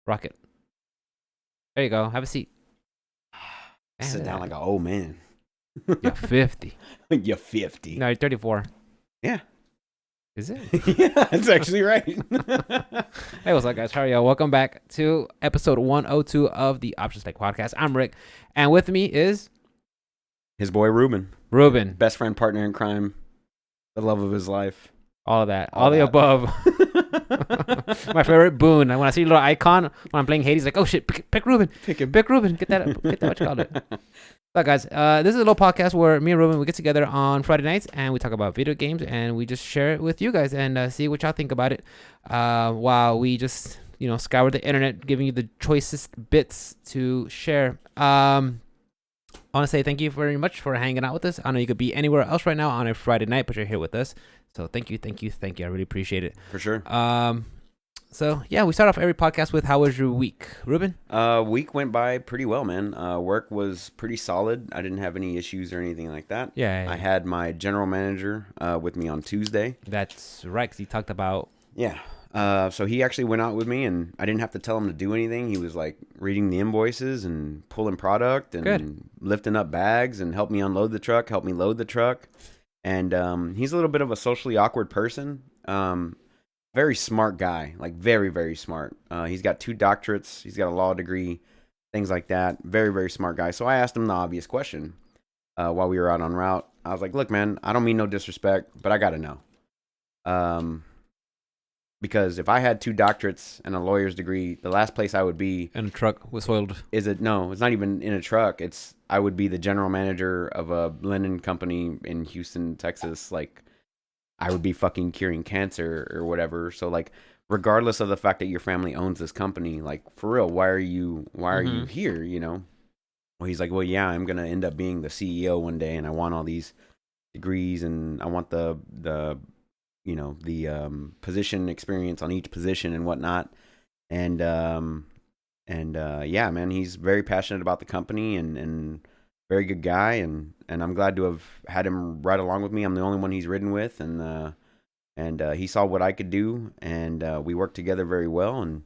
Rocket. There you go. Have a seat. Sit down like an old man. You're 50. You're 50. No, you're 34. Yeah. Is it? Yeah, that's actually right. Hey, what's up, guys? How are y'all? Welcome back to episode 102 of the Options Tech Podcast. I'm Rick, and with me is His boy Ruben. Ruben. Best friend, partner in crime, the love of his life. All of that. All the above. My favorite boon. When I see a little icon when I'm playing Hades, like, oh shit, pick Ruben. Pick him. Pick Ruben. Get that what you call it. So guys, this is a little podcast where me and Ruben, we get together on Friday nights and we talk about video games and we just share it with you guys and see what y'all think about it while we just, scour the internet, giving you the choicest bits to share. I want to say thank you very much for hanging out with us. I know you could be anywhere else right now on a Friday night, but you're here with us. So thank you. I really appreciate it. For sure. So yeah, we start off every podcast with how was your week, Ruben? Week went by pretty well, man. Work was pretty solid. I didn't have any issues or anything like that. Yeah. I had my general manager with me on Tuesday. That's right, 'cause he talked about... Yeah. So he actually went out with me, and I didn't have to tell him to do anything. He was like reading the invoices and pulling product and lifting up bags and helped me unload the truck, helped me load the truck. And he's a little bit of a socially awkward person. Very smart guy, like very, very smart. He's got 2 doctorates. He's got a law degree, things like that. Very, very smart guy. So I asked him the obvious question while we were out on route. I was like, look, man, I don't mean no disrespect, but I got to know. Because if I had 2 doctorates and a lawyer's degree, the last place I would be in a truck with soiled. No, it's not even in a truck. I would be the general manager of a linen company in Houston, Texas. Like, I would be fucking curing cancer or whatever. So like, regardless of the fact that your family owns this company, like for real, why are you here? Well, he's like, well, yeah, I'm gonna end up being the CEO one day, and I want all these degrees, and I want the position experience on each position and whatnot. And yeah, man, he's very passionate about the company and very good guy. And I'm glad to have had him ride along with me. I'm the only one he's ridden with. And he saw what I could do, and we worked together very well. And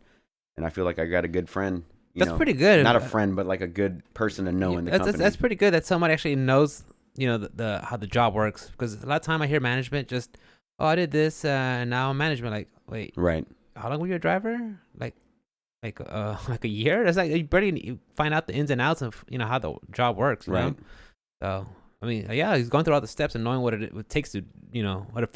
I feel like I got a good friend. That's pretty good. Not a friend, but like a good person to know in the company. That's pretty good that somebody actually knows, the how the job works. Because a lot of time I hear management just, oh, I did this, and now management, like, wait, right? How long were you a driver? Like a year? That's like you barely find out the ins and outs of how the job works, you know? So I mean, yeah, he's going through all the steps and knowing what it takes to, what it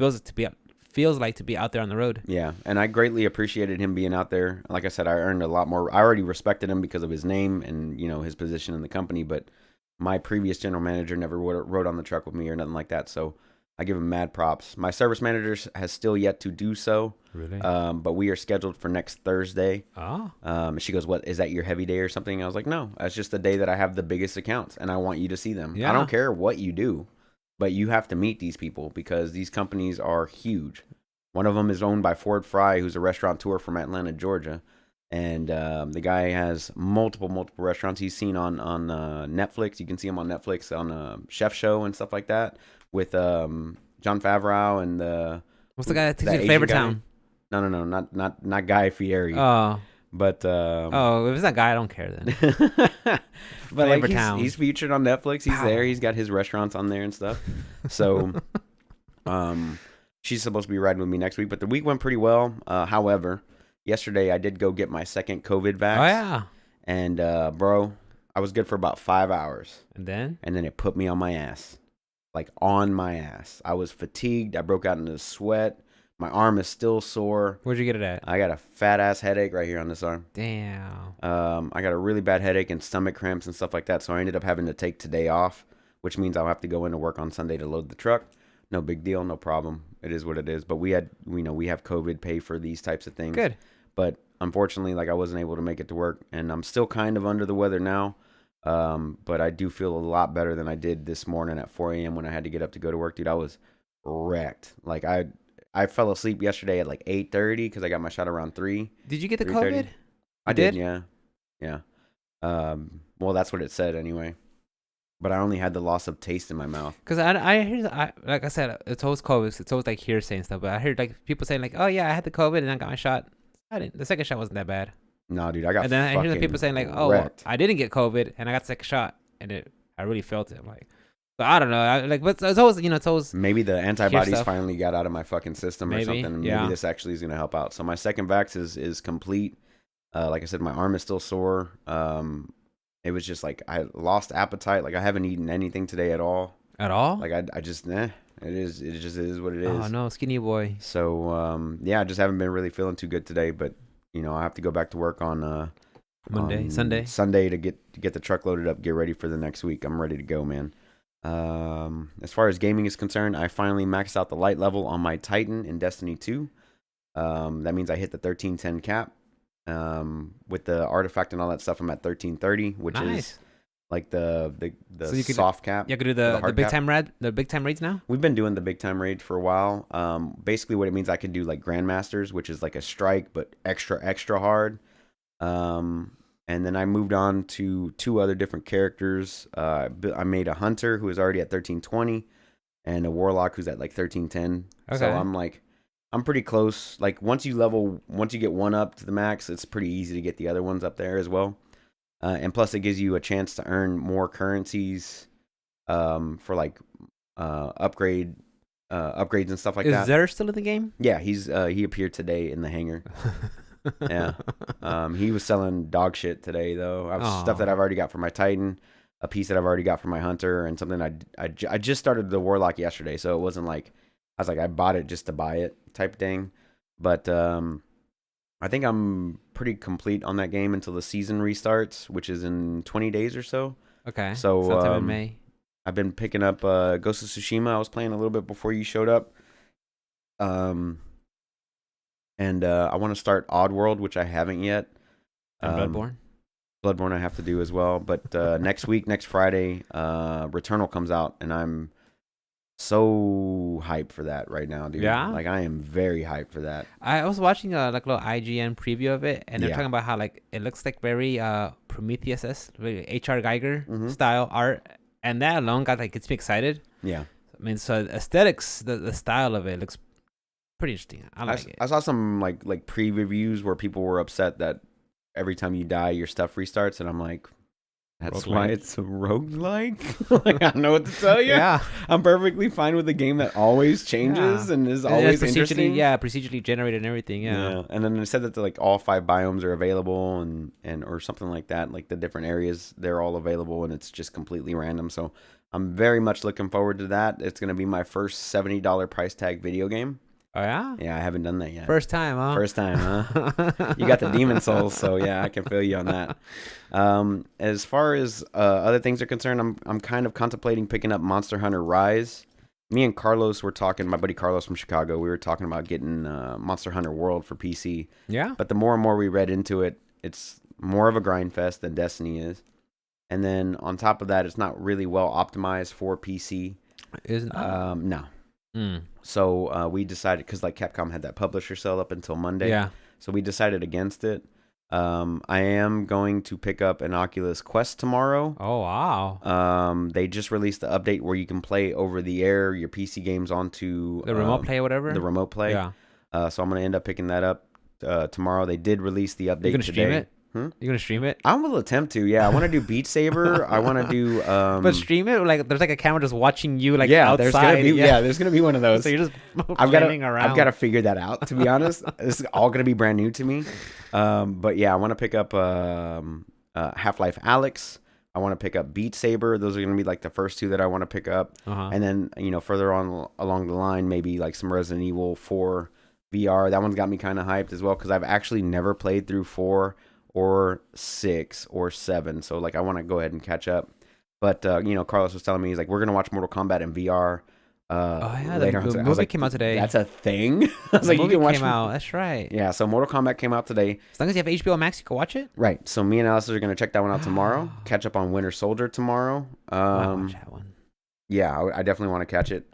feels like to be out there on the road. Yeah, and I greatly appreciated him being out there. Like I said, I earned a lot more. I already respected him because of his name and his position in the company, but my previous general manager never rode on the truck with me or nothing like that. So I give him mad props. My service manager has still yet to do so. Really? But we are scheduled for next Thursday. Oh. She goes, what, is that your heavy day or something? I was like, no, that's just the day that I have the biggest accounts, and I want you to see them. Yeah. I don't care what you do, but you have to meet these people because these companies are huge. One of them is owned by Ford Fry, who's a restaurateur from Atlanta, Georgia. And the guy has multiple restaurants. He's seen on Netflix. You can see him on Netflix on Chef Show and stuff like that with Jon Favreau and what's the guy that takes you to Flavor Town? No, not Guy Fieri. Oh, but if it's that guy, I don't care then. But like he's featured on Netflix. He's there. He's got his restaurants on there and stuff. So, she's supposed to be riding with me next week. But the week went pretty well. However, yesterday I did go get my second COVID vax. Oh yeah. And bro, I was good for about 5 hours. And then it put me on my ass. Like on my ass. I was fatigued. I broke out into sweat. My arm is still sore. Where'd you get it at? I got a fat ass headache right here on this arm. Damn. I got a really bad headache and stomach cramps and stuff like that. So I ended up having to take today off, which means I'll have to go into work on Sunday to load the truck. No big deal, no problem. It is what it is. But we have COVID pay for these types of things. Good. But unfortunately, like I wasn't able to make it to work, and I'm still kind of under the weather now. But I do feel a lot better than I did this morning at 4 a.m. when I had to get up to go to work. Dude, I was wrecked. Like I fell asleep yesterday at like 8:30 because I got my shot around 3. Did you get the COVID? I did, yeah. Well, that's what it said anyway. But I only had the loss of taste in my mouth. Because I hear, like I said, it's always COVID. It's always like hearsay and stuff. But I heard like people saying like, oh yeah, I had the COVID and I got my shot. I didn't. The second shot wasn't that bad. No, dude, I got And then I hear the fucking people saying like, "Oh, wrecked. I didn't get COVID, and I got the second shot, and I really felt it." I'm like, so I don't know. But it's always, it's always Maybe the antibodies stuff. finally got out of my fucking system or Maybe, something. yeah. Maybe this actually is gonna help out. So my second vax is complete. Like I said, my arm is still sore. It was just like I lost appetite. Like I haven't eaten anything today at all. At all? Like I just it just is what it is. Oh no, skinny boy. So yeah, I just haven't been really feeling too good today. But I have to go back to work on Sunday to get the truck loaded up, get ready for the next week. I'm ready to go, man. As far as gaming is concerned, I finally maxed out the light level on my Titan in Destiny 2. That means I hit the 1310 cap. With the artifact and all that stuff, I'm at 1330, which is like the so soft cap. You could do the big time raids now. We've been doing the big time raids for a while. Basically what it means, I can do like Grandmasters, which is like a strike but extra hard. And then I moved on to 2 other different characters. I made a hunter who is already at 1320 and a warlock who's at like 1310. Okay. So I'm pretty close. Like once you get one up to the max, it's pretty easy to get the other ones up there as well. And plus it gives you a chance to earn more currencies for like upgrades and stuff like that. Is Zer still in the game? Yeah, he appeared today in the hangar. Yeah. He was selling dog shit today though. Stuff that I've already got for my Titan, a piece that I've already got for my hunter, and something I just started the warlock yesterday, so it wasn't like I was like I bought it just to buy it type thing. But I think I'm pretty complete on that game until the season restarts, which is in 20 days or so. Okay. So sometime in May. I've been picking up Ghost of Tsushima. I was playing a little bit before you showed up. And I want to start Oddworld, which I haven't yet. And Bloodborne I have to do as well. But next Friday, Returnal comes out, and I'm so hyped for that right now, dude. Yeah? Like, I am very hyped for that. I was watching like a little IGN preview of it, and they're talking about how like it looks like very Prometheus, very H.R. Geiger style art, and that alone gets me excited. Yeah. I mean, so aesthetics, the style of it looks pretty interesting. I like it. I saw some like pre-reviews where people were upset that every time you die, your stuff restarts, and I'm like, that's why it's a roguelike? Like, I don't know what to tell you. Yeah. I'm perfectly fine with a game that always changes and is always interesting. Yeah, procedurally generated and everything, yeah. And then they said that like all 5 biomes are available and or something like that. Like the different areas, they're all available and it's just completely random. So I'm very much looking forward to that. It's going to be my first $70 price tag video game. Oh, yeah? Yeah, I haven't done that yet. First time, huh? You got the Demon Souls, so yeah, I can feel you on that. As far as other things are concerned, I'm kind of contemplating picking up Monster Hunter Rise. Me and Carlos were talking, my buddy Carlos from Chicago, we were talking about getting Monster Hunter World for PC. Yeah? But the more and more we read into it, it's more of a grind fest than Destiny is. And then on top of that, it's not really well optimized for PC. Isn't it? No. So we decided, because like Capcom had that publisher sale up until Monday. Yeah. So we decided against it. I am going to pick up an Oculus Quest tomorrow. Oh, wow. They just released the update where you can play over the air your PC games onto the remote play or whatever. The remote play. Yeah. So I'm going to end up picking that up tomorrow. They did release the update today. You gonna stream it? Hmm? You gonna stream it? I will attempt to. Yeah, I want to do Beat Saber. I want to do. But stream it like there's like a camera just watching you like yeah, outside. There's gonna be one of those. So you're just I've around. got to figure that out. To be honest, this is all gonna be brand new to me. But yeah, I want to pick up Half-Life Alyx. I want to pick up Beat Saber. Those are gonna be like the first 2 that I want to pick up. And then further on along the line, maybe like some Resident Evil 4 VR. That one's got me kind of hyped as well because I've actually never played through 4 or 6 or 7, so like I want to go ahead and catch up. But Carlos was telling me, he's like, we're gonna watch Mortal Kombat in VR. Later the movie came out today. That's a thing. I was like, you can watch. Came out. That's right. Yeah, so Mortal Kombat came out today. As long as you have HBO Max, you can watch it. Right. So me and Alice are gonna check that one out tomorrow. Catch up on Winter Soldier tomorrow. Watch that one. Yeah, I definitely want to catch it.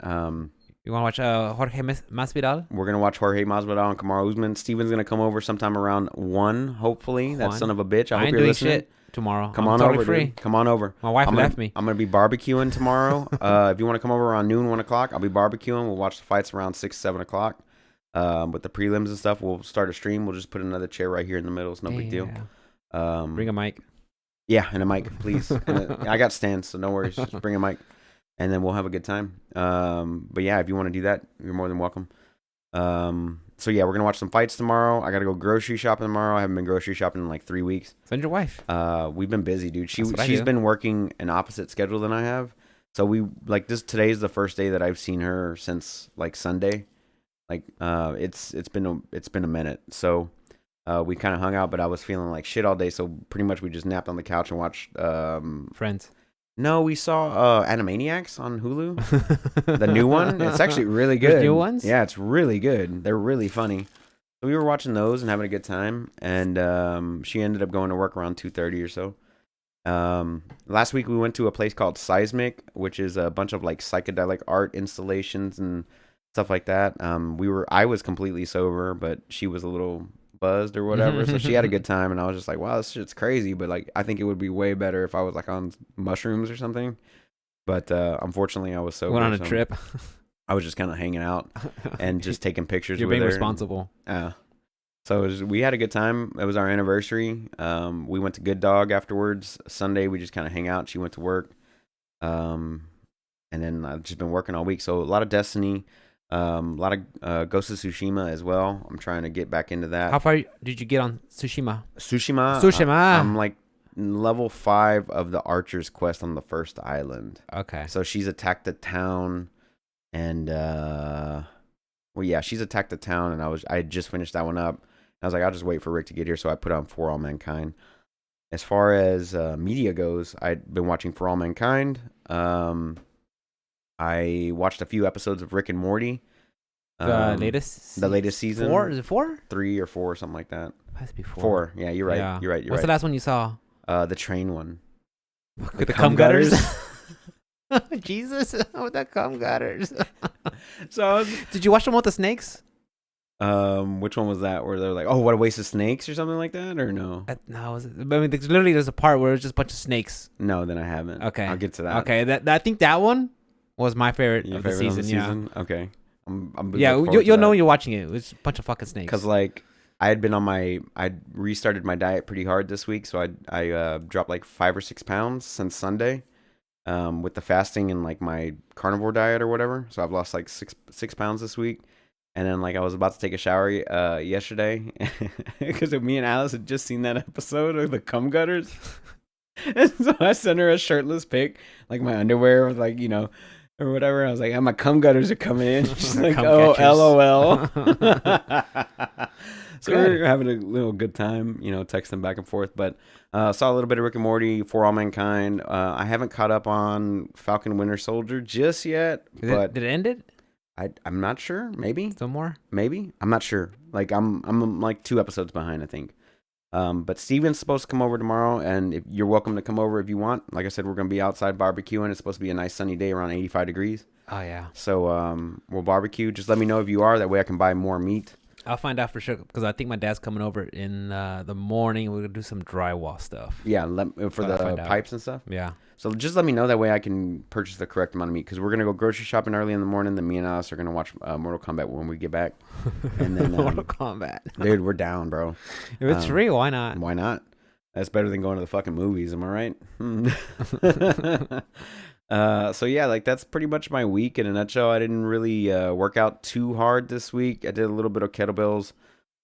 You want to watch Jorge Masvidal? We're going to watch Jorge Masvidal and Kamaru Usman. Steven's going to come over sometime around 1, hopefully. That son of a bitch. I hope you're listening. Shit tomorrow. Come on over, dude. Come on over. My wife left me. I'm going to be barbecuing tomorrow. If you want to come over around noon, 1 o'clock, I'll be barbecuing. We'll watch the fights around 6, 7 o'clock. With the prelims and stuff, we'll start a stream. We'll just put another chair right here in the middle. It's no big deal. Bring a mic. Yeah, and a mic, please. I got stands, so no worries. Just bring a mic, and then we'll have a good time. But yeah, if you want to do that, you're more than welcome. So yeah, we're gonna watch some fights tomorrow. I gotta go grocery shopping tomorrow. I haven't been grocery shopping in like 3 weeks. Send your wife. We've been busy, dude. She's been working an opposite schedule than I have. So we like this. Today's the first day that I've seen her since like Sunday. Like it's been a minute. So we kind of hung out, but I was feeling like shit all day. So pretty much we just napped on the couch and watched Friends. No, we saw Animaniacs on Hulu, the new one. It's actually really good. There's new ones? Yeah, it's really good. They're really funny. So we were watching those and having a good time. And she ended up going to work around 2:30 or so. Last week we went to a place called Seismic, which is a bunch of like psychedelic art installations and stuff like that. I was completely sober, but she was a little buzzed or whatever, so she had a good time, and I was just like, wow, this shit's crazy, but like I think it would be way better if I was like on mushrooms or something. But unfortunately I was sober. Went on a trip. I was just kind of hanging out and just taking pictures. You're with being her. responsible. So we had a good time. It was our anniversary. We went to Good Dog afterwards. Sunday we just kind of hang out. She went to work, and then I've just been working all week, so a lot of Destiny. A lot of Ghost of Tsushima as well. I'm trying to get back into that. How far did you get on Tsushima? Tsushima. I'm like level 5 of the Archer's quest on the first island. Okay. So she's attacked the town, and she's attacked the town, and I had just finished that one up. I was like, I'll just wait for Rick to get here, so I put on For All Mankind. As far as media goes, I'd been watching For All Mankind. I watched a few episodes of Rick and Morty. The latest season. 4? Is it 4? 3 or 4, something like that. It has to be 4. 4. Yeah, you're right. Yeah. You're right. What's the last one you saw? The train one. With the cum gutters? Jesus, with the cum gutters. Did you watch the one with the snakes? Which one was that? Where they're like, "Oh, what a waste of snakes" or something like that, or no? No, there's a part where it's just a bunch of snakes. No, then I haven't. Okay, I'll get to that. Okay, I think that one was my favorite of the season. Yeah. Okay. You'll know when you're watching it. It's a bunch of fucking snakes. Because like I restarted my diet pretty hard this week, so I dropped like 5 or 6 pounds since Sunday, with the fasting and like my carnivore diet or whatever. So I've lost like 6 pounds this week. And then, like, I was about to take a shower yesterday because me and Alice had just seen that episode of the cum gutters. And so I sent her a shirtless pic, like my underwear with, like, or whatever. I was like, my cum gutters are coming in. She's like, oh, LOL. So we're having a little good time, texting back and forth. But saw a little bit of Rick and Morty, For All Mankind. I haven't caught up on Falcon Winter Soldier just yet. Did it end it? I'm not sure. Maybe some more. Maybe I'm not sure. Like I'm like 2 episodes behind, I think. But Steven's supposed to come over tomorrow, and you're welcome to come over if you want. Like I said, we're gonna be outside barbecuing. It's supposed to be a nice sunny day, around 85 degrees. Oh yeah. So we'll barbecue. Just let me know if you are. That way I can buy more meat. I'll find out for sure because I think my dad's coming over in the morning. We're gonna do some drywall stuff. Yeah, for the pipes and stuff. Yeah. So just let me know, that way I can purchase the correct amount of meat, because we're gonna go grocery shopping early in the morning. Then me and Alice are gonna watch Mortal Kombat when we get back. And then Mortal Kombat, dude, we're down, bro. If it's free, why not? Why not? That's better than going to the fucking movies. Am I right? So yeah, like that's pretty much my week in a nutshell. I didn't really work out too hard this week. I did a little bit of kettlebells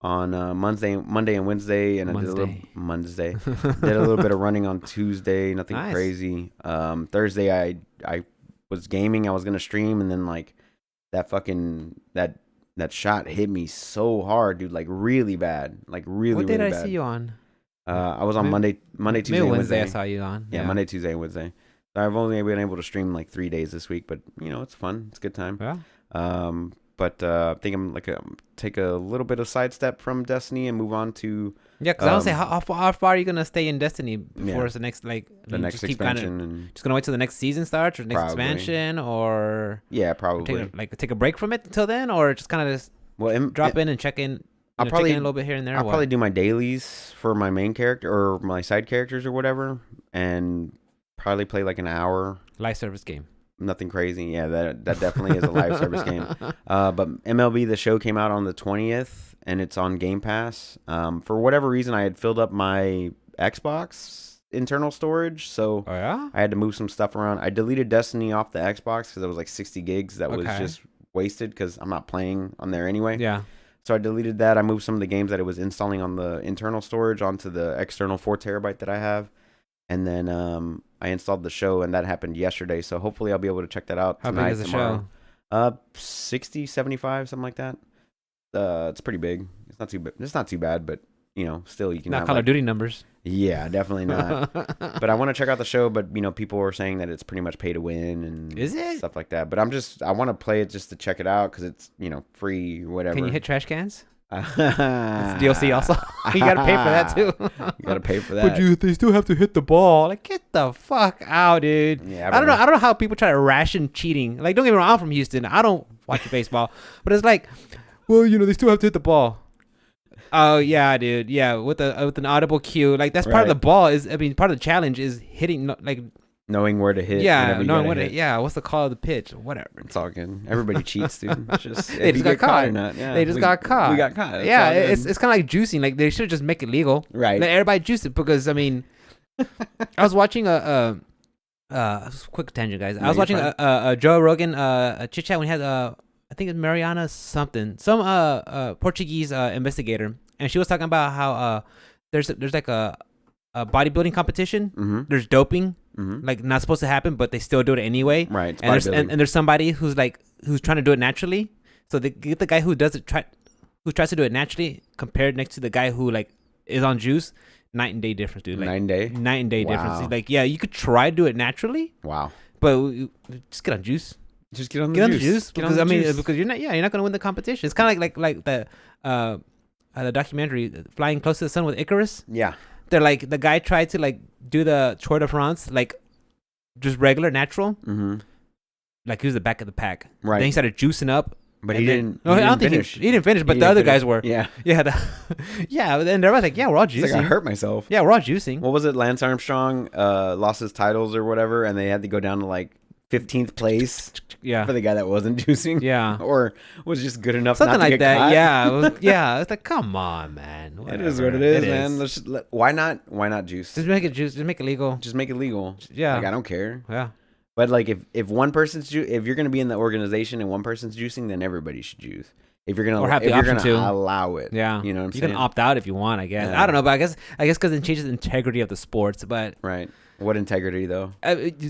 on Monday and Wednesday, and I did a little bit of running on Tuesday. Nothing crazy. Thursday I was gaming. I was gonna stream, and then like that fucking that shot hit me so hard, dude. Like really bad. Like really. What did really I see you on? I was on Monday, Tuesday, and Wednesday. I saw you on. Yeah, Monday, Tuesday, and Wednesday. So I've only been able to stream like 3 days this week, but it's fun. It's a good time. Yeah. But I think I'm take a little bit of sidestep from Destiny and move on to because I don't say how far are you gonna stay in Destiny before the next the next expansion, and just gonna wait till the next season starts or the next expansion, or probably take a break from it until then, or just kind of drop in and check in. I'll probably check in a little bit here and there. I'll probably do my dailies for my main character or my side characters or whatever, and probably play like an hour live service game. nothing crazy. Yeah, that definitely is a live service game. But MLB The Show came out on the 20th, and it's on Game Pass. For whatever reason, I had filled up my Xbox internal storage, so Oh yeah. I had to move some stuff around. I deleted Destiny off the Xbox because it was like 60 gigs that was just wasted because I'm not playing on there anyway. Yeah. So I deleted that. I moved some of the games that it was installing on the internal storage onto the external 4 terabyte that I have. And then I installed the show, and that happened yesterday. So hopefully I'll be able to check that out tonight. How big is the tomorrow. 60, 75, something like that. It's pretty big. It's not too bad. It's not too bad, but still you can not have Call of Duty numbers. Yeah, definitely not. But I want to check out the show, but people are saying that it's pretty much pay to win and Is it? stuff like that. But I want to play it just to check it out because it's free, whatever. Can you hit trash cans? It's DLC also. You gotta pay for that too. You gotta pay for that. But they still have to hit the ball. Like, get the fuck out, dude. Yeah, I don't know how people try to ration cheating. Like, don't get me wrong, I'm from Houston. I don't watch baseball, but it's like, well, they still have to hit the ball. Oh yeah, dude. Yeah, with an audible cue, like that's part of the ball. Part of the challenge is hitting, like knowing where to hit. Yeah, knowing where to hit. Yeah, what's the call of the pitch? Whatever. It's all good. Everybody cheats, dude. It's just they just got caught. Or not. Yeah, they just got caught. We got caught. Yeah, it's kind of like juicing. Like they should just make it legal. Right. Let everybody juice it because I was watching a quick tangent, guys. I was watching a Joe Rogan a chit chat when he had I think it's Mariana something, some Portuguese investigator, and she was talking about how there's like a bodybuilding competition. Mm-hmm. There's doping, like not supposed to happen, but they still do it anyway. Right. And there's somebody who's trying to do it naturally. So they get the guy who tries to do it naturally compared next to the guy who is on juice. Night and day difference, dude. Like, night and day difference. Like, yeah, you could try to do it naturally. Wow. But just get on juice. Just get on the juice. Because because you're not gonna win the competition. It's kind of like the documentary Flying Close to the Sun with Icarus. Yeah. They're like the guy tried to do the Tour de France just regular natural. Mm-hmm. Like he was the back of the pack. Right. Then he started juicing up. But he didn't. No, I don't think he didn't finish. But the other guys were. Yeah. Yeah. Yeah. And everybody's like, yeah, we're all juicing. It's like I hurt myself. Yeah, we're all juicing. What was it? Lance Armstrong lost his titles or whatever, and they had to go down to 15th place. Yeah. For the guy that wasn't juicing. Yeah. Or was just good enough. Something not to like get that. caught. Yeah. Yeah. It's like, come on, man. Whatever. It is what it is, man. Why not juice? Just make it juice. Just make it legal. Just make it legal. Yeah. I don't care. Yeah. But if one person's if you're gonna be in the organization and one person's juicing, then everybody should juice. If you're gonna allow it, yeah, you know what I'm saying. You can opt out if you want, I guess. Yeah. I don't know, but I guess because it changes the integrity of the sports. But right, what integrity though?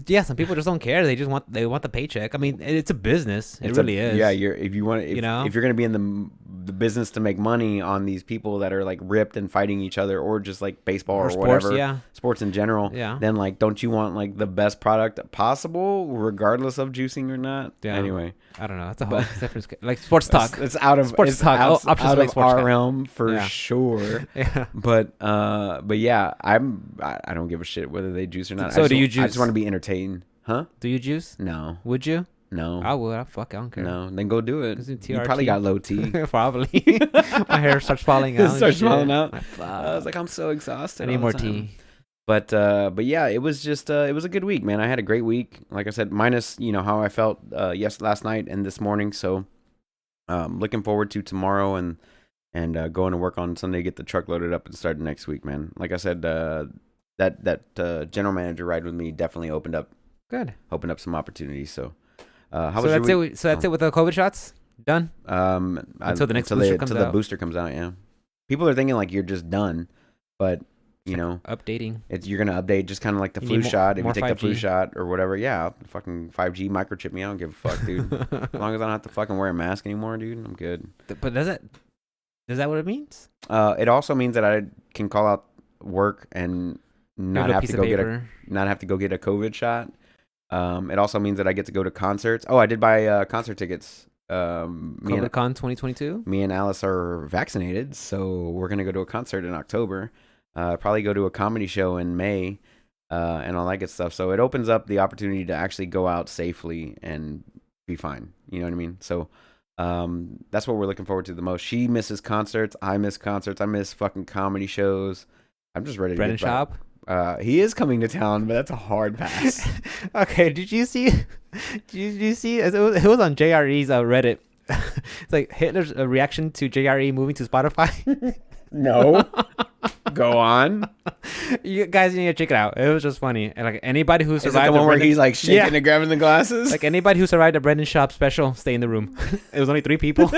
Yeah, some people just don't care. They want the paycheck. I mean, it's a business. It really is. Yeah, if you're gonna be in the business to make money on these people that are ripped and fighting each other, or just baseball or sports, whatever, yeah, sports in general. Yeah. Then don't you want the best product possible, regardless of juicing or not? Yeah. Anyway, I don't know. That's a whole different sports talk. It's out of sports talk. Out of our realm for sure. Yeah. But yeah, I don't give a shit whether they juice or not. So do you juice? I just want to be entertained, huh? Do you juice? No. Would you? No. I would. I don't care. No, then go do it. You TRT. probably got low T. Probably. My hair starts falling out. Falling out. I was like, I'm so exhausted. I need more tea. But yeah, it was just it was a good week, man. I had a great week. Like I said, minus how I felt last night and this morning. So looking forward to tomorrow and going to work on Sunday, get the truck loaded up and start next week, man. Like I said, that general manager ride with me definitely opened up some opportunities. So how was that's your week? it. So that's it with the COVID shots. Done. Until the next booster comes out. The booster comes out. Yeah. People are thinking you're just done, but updating. You're gonna update just kind of like the flu shot. If you take 5G. the flu shot or whatever, yeah, fucking 5G microchip me. I don't give a fuck, dude. As long as I don't have to fucking wear a mask anymore, dude, I'm good. But is that what it means? It also means that I can call out work and not have to go get a COVID shot. It also means that I get to go to concerts. Oh, I did buy concert tickets. CovidCon 2022. Me and Alice are vaccinated, so we're gonna go to a concert in October. Probably go to a comedy show in May, and all that good stuff. So it opens up the opportunity to actually go out safely and be fine. You know what I mean? So that's what we're looking forward to the most. She misses concerts. I miss concerts. I miss fucking comedy shows. I'm just ready to Bread and shop. He is coming to town, but that's a hard pass. Okay, did you see? Did you see? It was on JRE's Reddit. It's like Hitler's reaction to JRE moving to Spotify. No. Go on. You guys need to check it out. It was just funny. And like anybody who Is it survived the one where Brendan, he's like shaking and grabbing the glasses? like anybody who survived the Brendan Schaub special, stay in the room. It was only 3 people.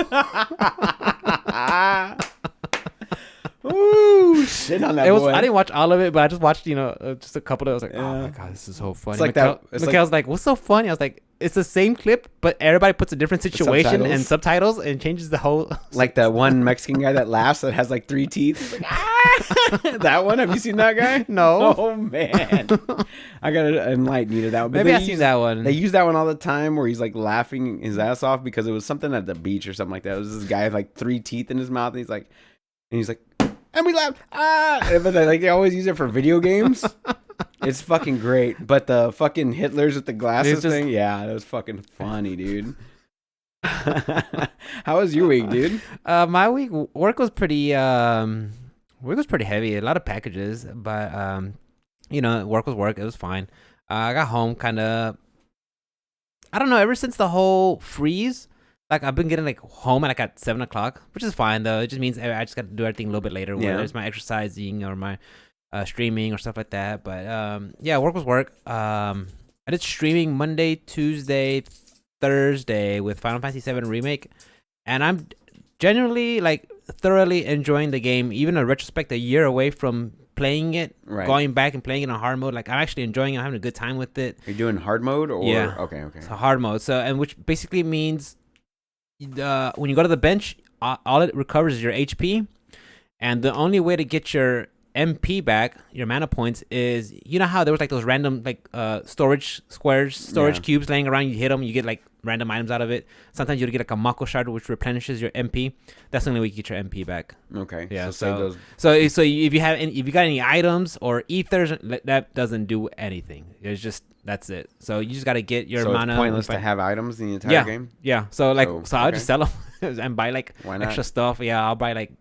Ooh, shit on that It was. boy. I didn't watch all of it, but I just watched, just a couple of it. I was like, Yeah. oh my god, this is so funny. It's like that. It's Mikhail's like, what's so funny? I was like, it's the same clip, but everybody puts a different situation and subtitles and changes the whole. Like that one Mexican guy that laughs that has like 3 teeth. He's like, ah! That one? Have you seen that guy? No. Oh man, I gotta enlighten you to that one. But Maybe I've seen that one. They use that one all the time where he's like laughing his ass off because it was something at the beach or something like that. It was this guy with like 3 teeth in his mouth. And he's like, and we laughed. But they always use it for video games. It's fucking great. But the fucking Hitlers with the glasses thing, yeah, that was fucking funny, dude. How was your week, dude? My week work was pretty heavy. A lot of packages, but work was work. It was fine. I got home kind of. I don't know. Ever since the whole freeze, like I've been getting like home at 7 o'clock, which is fine though. It just means I just got to do everything a little bit later, whether it's my exercising or my streaming or stuff like that. But work was work. I did streaming Monday, Tuesday, Thursday with Final Fantasy VII Remake, and I'm genuinely like thoroughly enjoying the game. Even in retrospect, a year away from playing it, going back and playing it on hard mode, like I'm actually enjoying it. I'm having a good time with it. Are you doing hard mode or okay? So hard mode. So and which basically means when you go to the bench, all it recovers is your HP, and the only way to get your MP back, your mana points, is how there was like those random like storage cubes laying around. You hit them, you get like random items out of it. Sometimes you get like a Mako shard which replenishes your MP. That's the only way you get your MP back. Okay. Yeah. So if you got any items or ethers, that doesn't do anything. It's just that's it. So you just got to get your mana. It's pointless to have items in the entire game. Yeah. So I'll just sell them and buy like extra stuff. Yeah, I'll buy like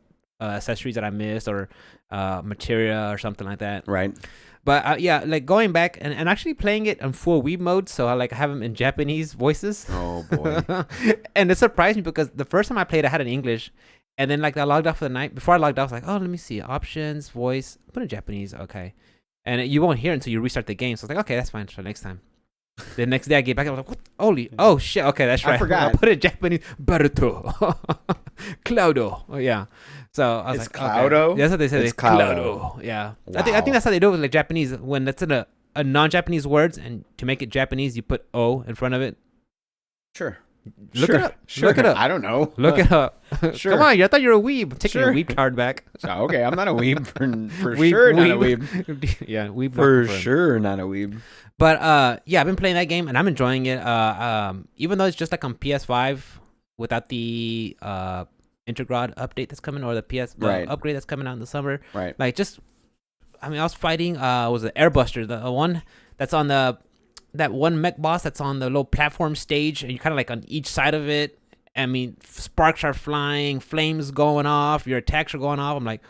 accessories that I missed or materia or something like that. Right. But like going back and actually playing it in full Weeb mode, so I have them in Japanese voices. Oh boy. And it surprised me because the first time I played, I had it in English, and then I logged off for the night. Before I logged off, I was like, oh, let me see options, voice, put in Japanese, okay. And you won't hear it until you restart the game. So I was like, okay, that's fine for next time. The next day I get back, I was like, what? Oh shit, okay, that's right. I forgot. I put it in Japanese. Baruto. Cloudo. Oh yeah. So I was it's like, Cloudo? Okay. That's what they said. It's Cloudo. Yeah. Wow. I think that's how they do it with like Japanese. When that's in a non-Japanese words, and to make it Japanese, you put O in front of it. Sure. Look it up. Sure. Look it up. I don't know. Look it up. Sure. Come on, I thought you were a weeb. Take your weeb card back. So, okay, I'm not a weeb for Weeb, sure. Not a weeb. weeb. Yeah, weeb For sure, not a weeb. But I've been playing that game and I'm enjoying it. Even though it's just like on PS5 without the Intergrad update that's coming or the upgrade that's coming out in the summer. Right. Like I was fighting was the Airbuster, the one that's on that one mech boss that's on the little platform stage, and you're kind of like on each side of it. I mean, sparks are flying, flames going off, your attacks are going off. I'm like,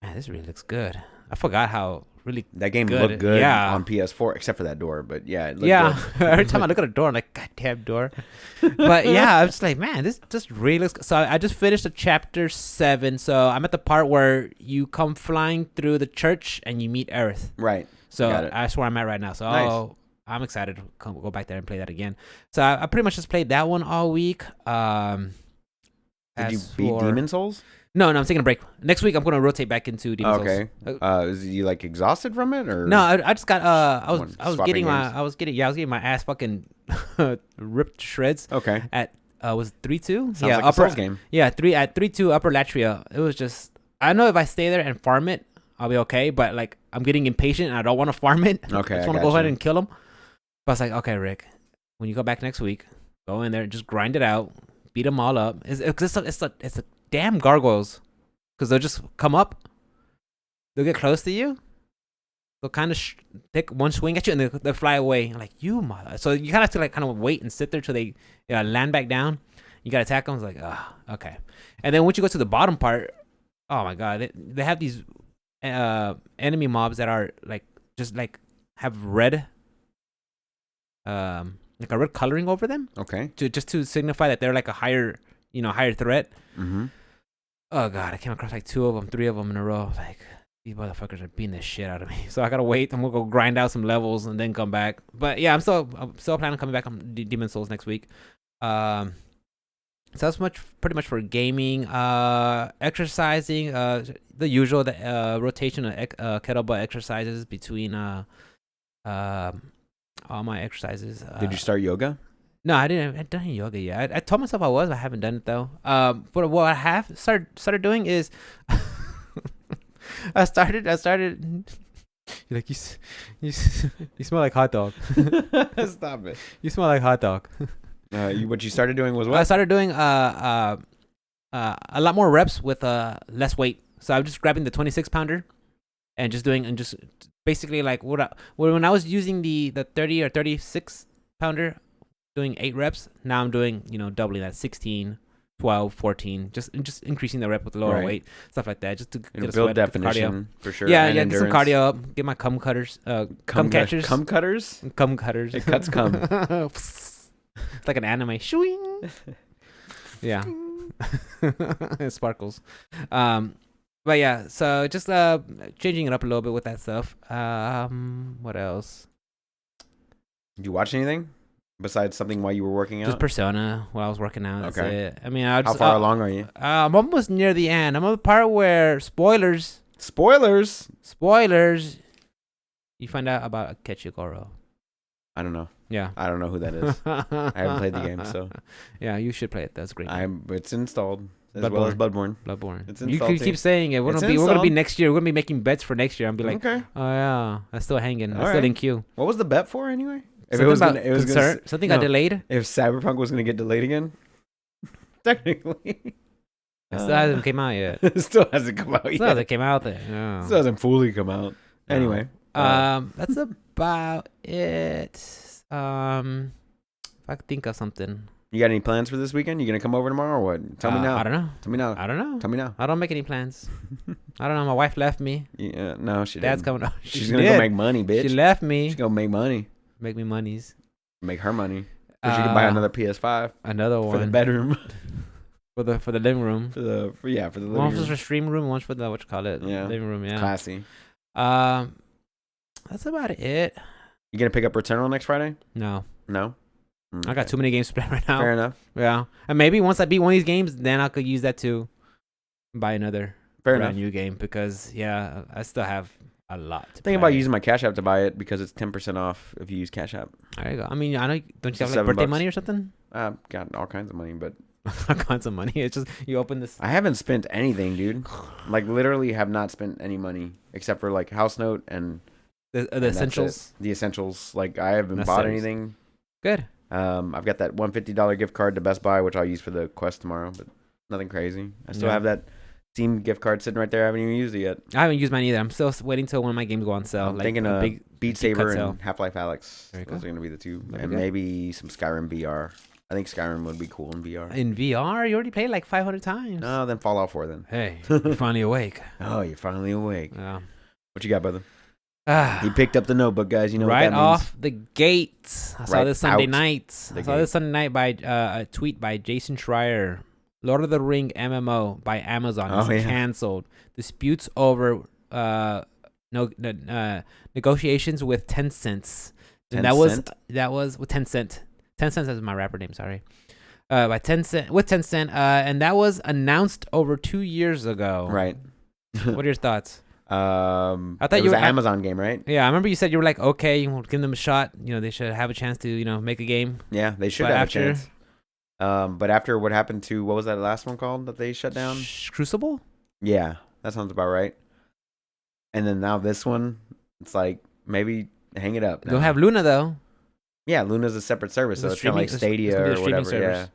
man, this really looks good. I forgot how really that game good. Looked good on PS4, except for that door. But yeah, it looked good. Every time I look at a door, I'm like, goddamn door. But yeah, I was like, man, this just really looks good. So I just finished chapter 7. So I'm at the part where you come flying through the church and you meet Aerith. Right. So that's where I'm at right now. So nice. I'm excited to go back there and play that again. So I pretty much just played that one all week. Did you beat Demon Souls? No, I'm taking a break. Next week I'm going to rotate back into Demon Souls. Okay. Is you like exhausted from it or? No, I just got I was getting my ass fucking ripped to shreds. Okay. At was 3-2? Sounds like a Souls game. Yeah, 3-2 Upper Latria. It was just I know if I stay there and farm it, I'll be okay, but like I'm getting impatient and I don't want to farm it. Okay. I just want to go ahead and kill them. But I was like, okay, Rick, when you go back next week, go in there and just grind it out, beat them all up. It's a damn gargoyles, because they'll just come up, they'll get close to you, they'll kind of take one swing at you and they'll fly away. I'm like, you mother. So you kind of have to like kind of wait and sit there till they land back down. You gotta attack them. It's like, okay. And then once you go to the bottom part, oh my god, they have these enemy mobs that are like just like have red, like a red coloring over them. Okay. To signify that they're like a higher threat. Mm-hmm. Oh god, I came across like 2 of them, 3 of them in a row. Like these motherfuckers are beating the shit out of me. So I gotta wait. I'm gonna go grind out some levels and then come back. But yeah, I'm still planning on coming back on Demon Souls next week. So that's pretty much for gaming. Exercising, the usual, the rotation of kettlebell exercises between all my exercises. Did you start yoga? No, I didn't. I haven't done yoga yet. I told myself I was, but I haven't done it though. But what I have started doing is, I started. You're like you smell like hot dog. Stop it. You smell like hot dog. What you started doing was what? I started doing a lot more reps with less weight. So I'm just grabbing the 26 pounder and just basically like when I was using the 30 or 36 pounder, doing 8 reps. Now I'm doing doubling that, 16, 12, 14, just increasing the rep with lower weight, stuff like that, just to get a build sweat, definition for sure. Yeah, get some cardio up, get my cum cutters, cum catchers, cum cutters, cum cutters. It cuts cum. It's like an anime. Shooing. Yeah. It sparkles. But yeah, so just changing it up a little bit with that stuff. What else? Did you watch anything besides something while you were working out? Just Persona while I was working out. That's it. I mean, how far along are you? I'm almost near the end. I'm on the part where spoilers. You find out about Kechigoro. I don't know. Yeah. I don't know who that is. I haven't played the game, so. Yeah, you should play it. That's great. It's installed as well as Bloodborne. It's installed. You keep saying it. We're gonna be next year. We're gonna be making bets for next year. I'm be like, okay. Oh yeah, that's still hanging. That's still in queue. What was the bet for anyway? If something got delayed. If Cyberpunk was gonna get delayed again, technically. It still hasn't came out yet. It still hasn't come out yet. Still hasn't came out there. No. Still hasn't fully come out. No. Anyway. That's about it. If I could think of something. You got any plans for this weekend? You gonna come over tomorrow or what? Tell me now. I don't know. Tell me now. I don't know. Tell me now. I don't make any plans. I don't know. My wife left me. Yeah, no, she Dad's didn't. coming. She's gonna go make money, bitch. She left me. She's gonna make money. Make me monies. Make her money. So she can buy another PS5. Another one for the bedroom. for the living room. For the living room. One's for stream room. One's for the living room. Yeah. Classy. That's about it. You gonna pick up Returnal next Friday? No. Okay. I got too many games to play right now. Fair enough. Yeah, and maybe once I beat one of these games, then I could use that to buy another new game because I still have a lot. Think about using my Cash App to buy it because it's 10% off if you use Cash App. There you go. I mean, I know. Don't you have like birthday money or something? I've got all kinds of money, but all kinds of money. It's just you open this. I haven't spent anything, dude. Like literally, have not spent any money except for like house note and the essentials. The essentials. Like I haven't bought anything. Good. I've got that $150 gift card to Best Buy, which I'll use for the Quest tomorrow, but nothing crazy. I still have that Steam gift card sitting right there. I haven't even used it yet. I haven't used mine either. I'm still waiting till one of my games go on sale. I'm thinking of Beat Saber and Half-Life Alyx. Those are going to be the two. And maybe some Skyrim VR. I think Skyrim would be cool in VR. In VR? You already played like 500 times. No, then Fallout 4 then. Hey, you're finally awake. Oh, you're finally awake. Yeah. What you got, brother? He picked up the notebook, guys. You know right what that means. Off the gate. I saw this Sunday night by a tweet by Jason Schreier. Lord of the Ring MMO by Amazon is canceled. Disputes over negotiations with Tencent. And that was with Tencent. Tencent is my rapper name. Sorry. By Tencent, and that was announced over 2 years ago. Right. What are your thoughts? I thought it was an Amazon game, right? Yeah, I remember you said you were like, okay, we'll give them a shot. They should have a chance to, make a game. Yeah, they should have a chance. But after what happened to, what was that last one called that they shut down? Crucible? Yeah, that sounds about right. And then now this one, it's like, maybe hang it up. They'll have Luna, though. Yeah, Luna's a separate service, so it's kind of like Stadia or whatever. Service. Yeah.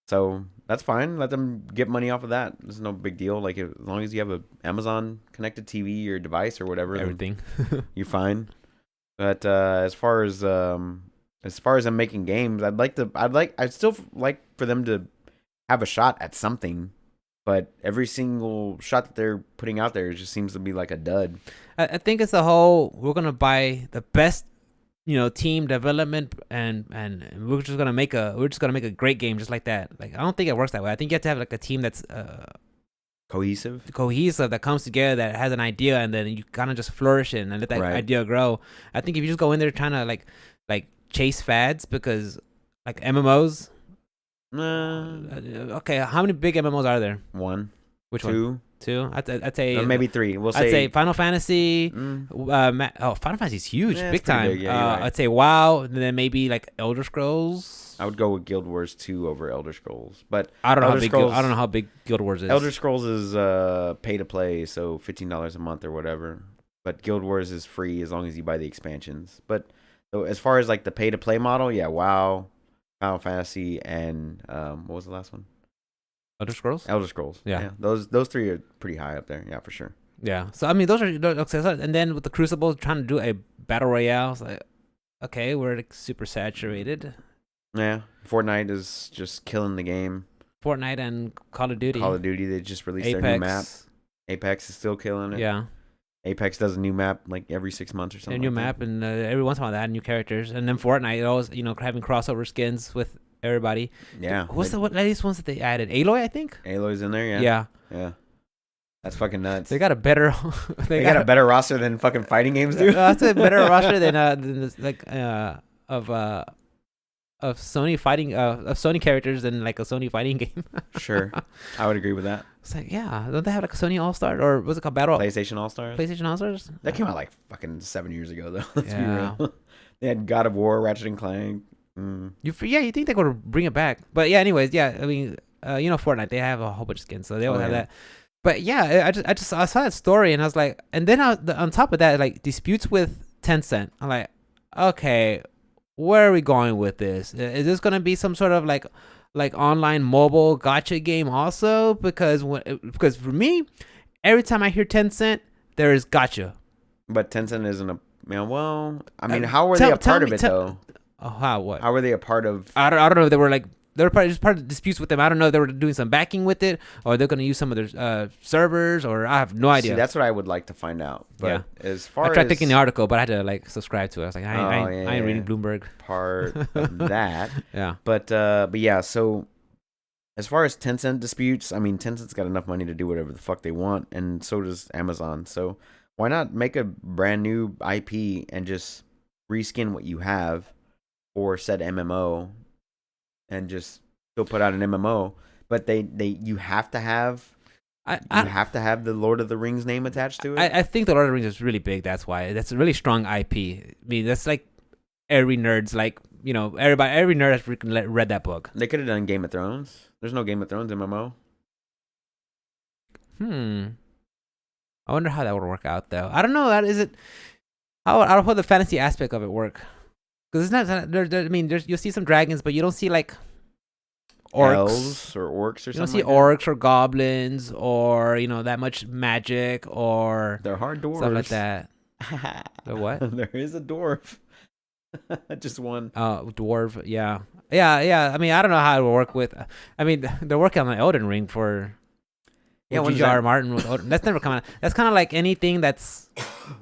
So that's fine. Let them get money off of that. There's no big deal. Like as long as you have a Amazon connected TV or device or whatever, everything, you're fine. But as far as I'm making games, I'd still like for them to have a shot at something. but every single shot that they're putting out there just seems to be like a dud. I think it's the whole we're gonna buy the best, team development and we're just gonna make a great game just like that. Like I don't think it works that way. I think you have to have like a team that's Cohesive that comes together, that has an idea, and then you kind of just flourish it and let that Right. idea grow. I think if you just go in there trying to like chase fads, because like MMOs. Okay, how many big MMOs are there? one, Which one? two, Two. I'd say maybe three. We'll I'd say say Final Fantasy. mm, Final Fantasy's huge, Yeah, big it's pretty time. big, yeah, you're right. I'd say WoW, and then maybe like Elder Scrolls. I would go with Guild Wars 2 over Elder Scrolls, but I don't know Elder how big. Scrolls- I don't know how big Guild Wars is. Elder Scrolls is pay to play, so $15 a month or whatever. But Guild Wars is free as long as you buy the expansions. But so as far as like the pay to play model, yeah, WoW, Final Fantasy, and what was the last one? Elder Scrolls. Elder Scrolls. Yeah. Those three are pretty high up there. Yeah, for sure. Yeah. So I mean, those are and then with the Crucible trying to do a battle royale, it's like, okay, we're like super saturated. Yeah, Fortnite is just killing the game. Fortnite and Call of Duty. Call of Duty, they just released their new map. Apex is still killing it. Yeah. Apex does a new map like every 6 months or something. A new like map, that. and every once in a while they add new characters. And then Fortnite always, having crossover skins with everybody. Yeah. What's the latest ones that they added? Aloy, I think. Aloy's in there, yeah. Yeah. Yeah. That's fucking nuts. They got a better. They got a better roster than fucking fighting games do. That's a better roster than of Sony fighting of Sony characters than like a Sony fighting game. Sure, I would agree with that. It's like, yeah, don't they have like a Sony All Star, or what's it called, PlayStation All Stars. PlayStation All Stars? That came out like fucking 7 years ago, though. Let's Yeah. be real. They had God of War, Ratchet and Clank. You think they're gonna bring it back? But yeah, anyways, yeah, I mean, Fortnite, they have a whole bunch of skins, so they always have that. But yeah, I saw that story and I was like, and then on top of that, like disputes with Tencent. I'm like, okay, where are we going with this? Is this gonna be some sort of like online mobile gotcha game also? Because for me, every time I hear Tencent, there is gotcha. But Tencent isn't a man. Well, I mean, how were they a part of it though? Oh, how what? How were they a part of? I don't know if they were like. They were just part of the disputes with them. I don't know if they were doing some backing with it, or they're going to use some of their servers, or I have no idea. See, that's what I would like to find out. But as far I tried as taking the article, but I had to like subscribe to it. I was like, I ain't reading Bloomberg. Part of that. Yeah. But yeah. So as far as Tencent disputes, I mean, Tencent's got enough money to do whatever the fuck they want, and so does Amazon. So why not make a brand new IP and just reskin what you have for said MMO? And just still put out an MMO, but you have to have the Lord of the Rings name attached to it. I think the Lord of the Rings is really big. That's why that's a really strong IP. I mean, that's like every nerd's like every nerd has freaking read that book. They could have done Game of Thrones. There's no Game of Thrones MMO. I wonder how that would work out though. I don't know. That is it. How would the fantasy aspect of it work? Because it's not. I mean, you'll see some dragons, but you don't see like orcs. Elves or orcs or something. You don't see like orcs or goblins or that much magic or they're hard dwarves. Stuff like that. The what? There is a dwarf. Just one. Dwarf. Yeah. I mean, I don't know how it will work with. I mean, they're working on the Elden Ring for. Yeah, G.R. Martin with Odin. That's never coming out. That's kind of like anything that's.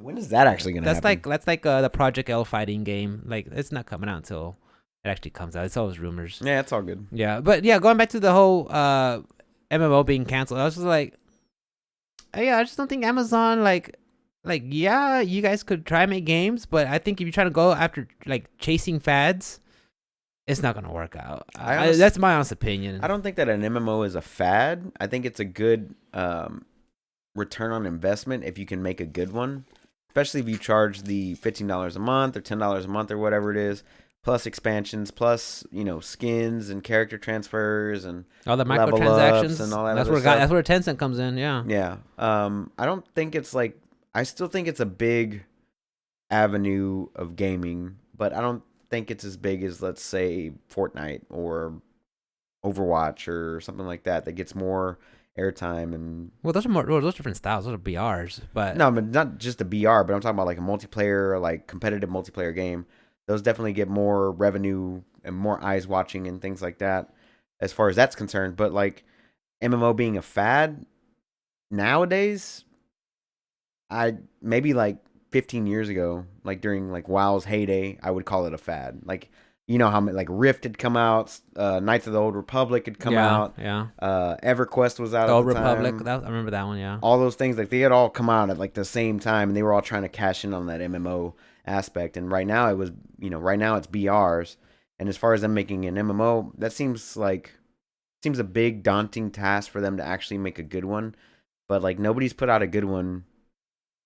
When is that actually gonna happen? That's like the Project L fighting game. Like it's not coming out until it actually comes out. It's always rumors. Yeah, it's all good. Yeah, but yeah, going back to the whole MMO being canceled, I was just like, yeah, I just don't think Amazon like yeah, you guys could try and make games, but I think if you're trying to go after like chasing fads, it's not gonna work out. That's my honest opinion. I don't think that an MMO is a fad. I think it's a good return on investment if you can make a good one, especially if you charge the $15 a month or $10 a month or whatever it is, plus expansions, plus skins and character transfers and all the microtransactions and all that. That's where Tencent comes in. Yeah. Yeah. I don't think it's like. I still think it's a big avenue of gaming, but I don't think it's as big as, let's say, Fortnite or Overwatch or something like that gets more airtime. And those are different styles. Those are BRs, but no, but not just a BR, but I'm talking about like a multiplayer, like competitive multiplayer game. Those definitely get more revenue and more eyes watching and things like that as far as that's concerned. But like MMO being a fad nowadays, I maybe like 15 years ago, like during like WoW's heyday, I would call it a fad. Like, you know how like Rift had come out, Knights of the Old Republic had come out, EverQuest was out the at Old the Republic. time. I remember that one. Yeah, all those things, like they had all come out at like the same time, and they were all trying to cash in on that MMO aspect. And right now it's BRs, and as far as them making an MMO, that seems a big daunting task for them to actually make a good one. But like nobody's put out a good one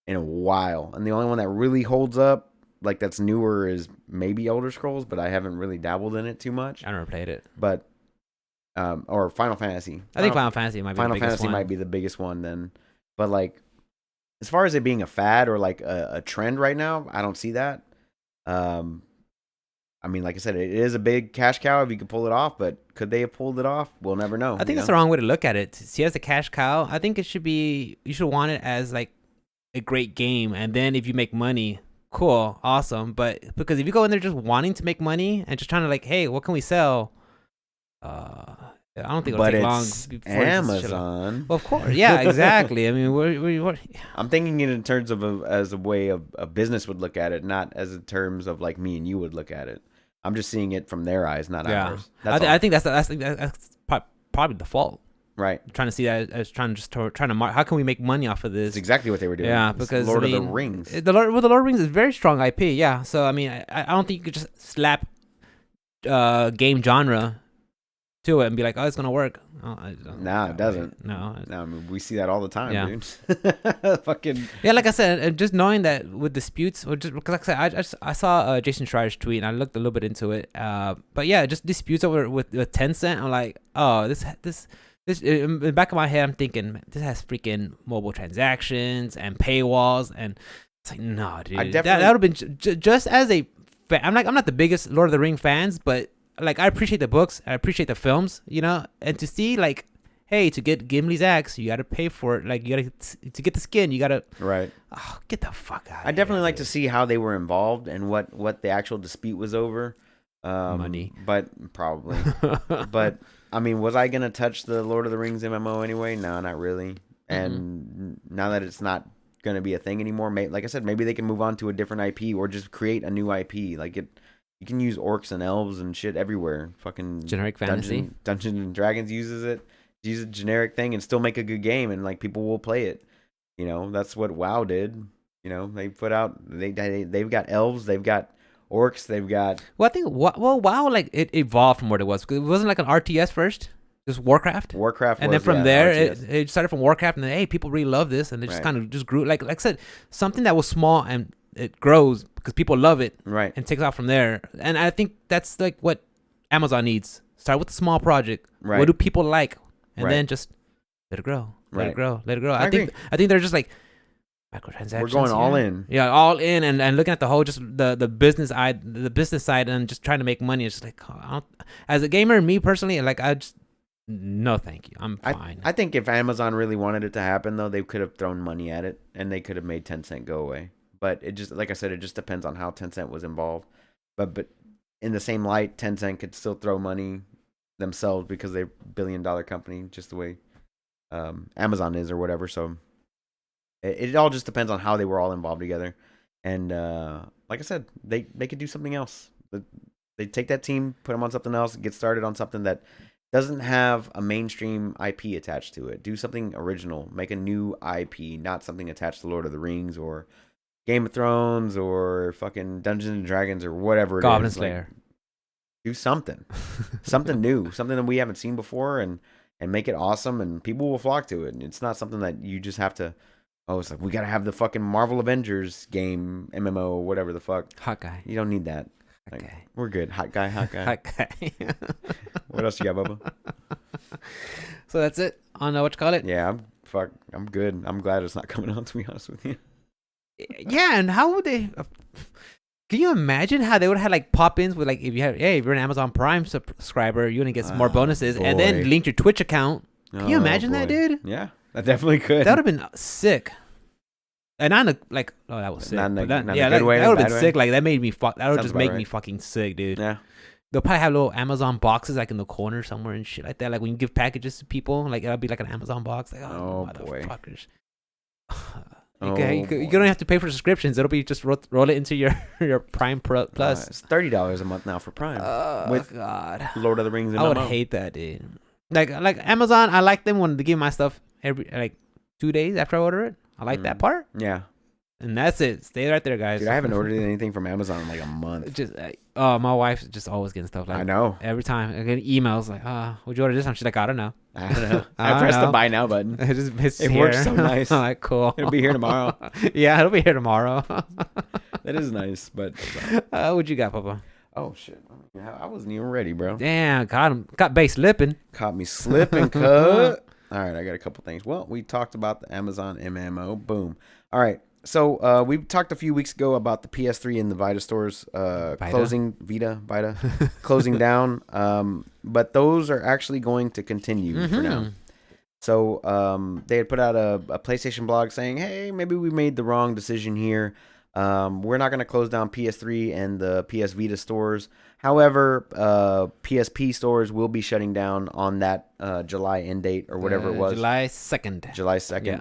in a while, and the only one that really holds up, like that's newer, is maybe Elder Scrolls, but I haven't really dabbled in it too much. I never played it. But or Final Fantasy. I think Final Fantasy might be Final the biggest Fantasy one. might be the biggest one then. But like, as far as it being a fad or like a trend right now, I don't see that. I mean, like I said, it is a big cash cow if you could pull it off, but could they have pulled it off? We'll never know. I think that's the wrong way to look at it. See it as a cash cow, I think it should be, you should want it as like a great game, and then if you make money, cool, awesome. But because if you go in there just wanting to make money and just trying to like, hey, what can we sell? I don't think it'll take long before Amazon. Well, of course, yeah, exactly. I mean, we're I'm thinking it in terms of as a way of a business would look at it, not as in terms of like me and you would look at it. I'm just seeing it from their eyes, not ours. I think that's probably the fault. Right. Trying to see that as trying to mark, how can we make money off of this? That's exactly what they were doing. Yeah, because Lord of the Rings. The Lord of the Rings is very strong IP. Yeah, so I mean, I don't think you could just slap game genre to it and be like, oh, it's gonna work. No, it doesn't. No, I mean, we see that all the time, dude. Fucking yeah, like I said, just knowing that with disputes, or just because like I said, I saw Jason Schreier's tweet and I looked a little bit into it. But yeah, just disputes over with Tencent. I'm like, oh, this in the back of my head, I'm thinking, man, this has freaking mobile transactions and paywalls, and it's like, no, dude, that would have been just as a fan. I'm not the biggest Lord of the Ring fans, but like I appreciate the books, I appreciate the films, you know, and to see like, hey, to get Gimli's axe, you got to pay for it. Like you got to get the skin, you got to right. Oh, get the fuck out! I definitely like to see how they were involved and what the actual dispute was over. Money, but probably. But I mean, was I gonna touch the Lord of the Rings MMO anyway? No, not really. And now that it's not gonna be a thing anymore, like I said, maybe they can move on to a different IP or just create a new IP. Like you can use orcs and elves and shit everywhere. Fucking generic fantasy. Dungeons and Dragons uses it. Use a generic thing and still make a good game, and like people will play it. You know, that's what WoW did. You know, they put out they've got elves, they've got orcs, they've got. Well, I think WoW like it evolved from what it was. It wasn't like an RTS first. Just Warcraft, and then from there it started from Warcraft, and then hey, people really love this, and it just kind of just grew. Like I said, something that was small and it grows because people love it, right? And takes off from there. And I think that's like what Amazon needs. Start with a small project. Right. What do people like, and then just let it grow. Let it grow. Let it grow. I think they're just like microtransactions. We're going all in. Yeah, all in, and looking at the whole just the business side, and just trying to make money. It's just like as a gamer, me personally, like I just. No, thank you. I'm fine. I think if Amazon really wanted it to happen, though, they could have thrown money at it, and they could have made Tencent go away. But it just, like I said, it just depends on how Tencent was involved. But in the same light, Tencent could still throw money themselves because they're a billion-dollar company, just the way Amazon is or whatever. So it all just depends on how they were all involved together. And like I said, they could do something else. They take that team, put them on something else, get started on something that doesn't have a mainstream IP attached to it. Do something original. Make a new IP, not something attached to Lord of the Rings or Game of Thrones or fucking Dungeons and Dragons or whatever it Goblin is. Slayer. Like, do something. Something new. Something that we haven't seen before and make it awesome, and people will flock to it. And it's not something that you just have to, it's like, we got to have the fucking Marvel Avengers game, MMO, whatever the fuck. Hawkeye. You don't need that. Like, we're good. Hot guy. Hot guy. What else you got, Bubba? So that's it on what you call it? Yeah, I'm good. I'm glad it's not coming out, to be honest with you. Yeah, and how would they? Can you imagine how they would have like pop-ins with like if you're an Amazon Prime subscriber, you're gonna get some more bonuses, and then link your Twitch account. Can you imagine that, dude? Yeah, that definitely could. That would have been sick. And not in a, like, oh, that was sick. Not in a that, good way. That would have been sick. Like, that made me that would just make me fucking sick, dude. Yeah. they'll probably have little Amazon boxes like in the corner somewhere and shit like that. Like when you give packages to people, like it'll be like an Amazon box. Like, Oh, boy. motherfuckers. Oh, You boy. don't have to pay for subscriptions. It'll be just roll it into your Prime Plus. It's $30 a month now for Prime. Oh with God, Lord of the Rings and I would MMO. hate that, dude. Like Amazon, I like them when they give my stuff every like 2 days after I order it. I like that part, Yeah. and that's it. Stay right there, guys. Dude, I haven't ordered anything from Amazon in like a month. Just my wife's just always getting stuff like I know. every time I get emails like, would you order this? And she's like, I don't know. I don't know. I I don't pressed know. the buy now button. It's It here. works so nice. I'm like, cool. It'll be here tomorrow. Yeah, it'll be here tomorrow. That is nice, but What you got, Papa? oh shit, I wasn't even ready, bro. Damn, got base slipping. Caught me slipping, cut. All right, I got a couple things. Well, we talked about the Amazon MMO. Boom. All right. So we talked a few weeks ago about the PS3 and the Vita stores closing closing down. But those are actually going to continue for now. So they had put out a PlayStation blog saying, hey, maybe we made the wrong decision here. We're not going to close down PS3 and the PS Vita stores. However, PSP stores will be shutting down on that July end date or whatever it was. July 2nd. July 2nd. Yeah.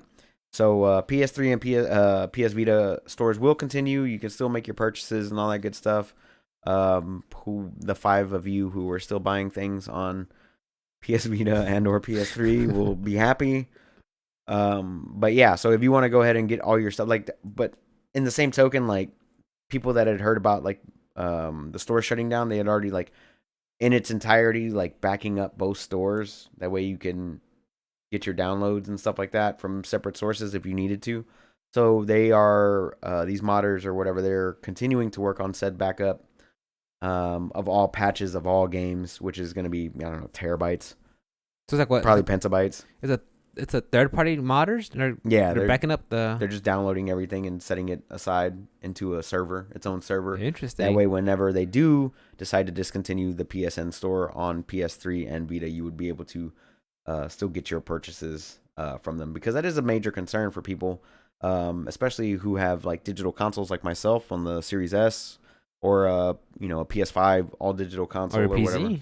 So PS3 and PS Vita stores will continue. You can still make your purchases and all that good stuff. The 5 of you who are still buying things on PS Vita and or PS3 will be happy. But yeah, so if you want to go ahead and get all your stuff, but in the same token, like people that had heard about like the store shutting down, they had already like in its entirety like backing up both stores. That way you can get your downloads and stuff like that from separate sources if you needed to. So they are these modders or whatever, they're continuing to work on said backup of all patches of all games, which is going to be, I don't know, terabytes. So it's like what? Probably petabytes. It's a third-party modders. They're backing up the. They're just downloading everything and setting it aside into a server, its own server. Interesting. That way, whenever they do decide to discontinue the PSN store on PS3 and Vita, you would be able to still get your purchases from them, because that is a major concern for people, especially who have like digital consoles like myself on the Series S, or a PS5 all digital console, or or PC. whatever,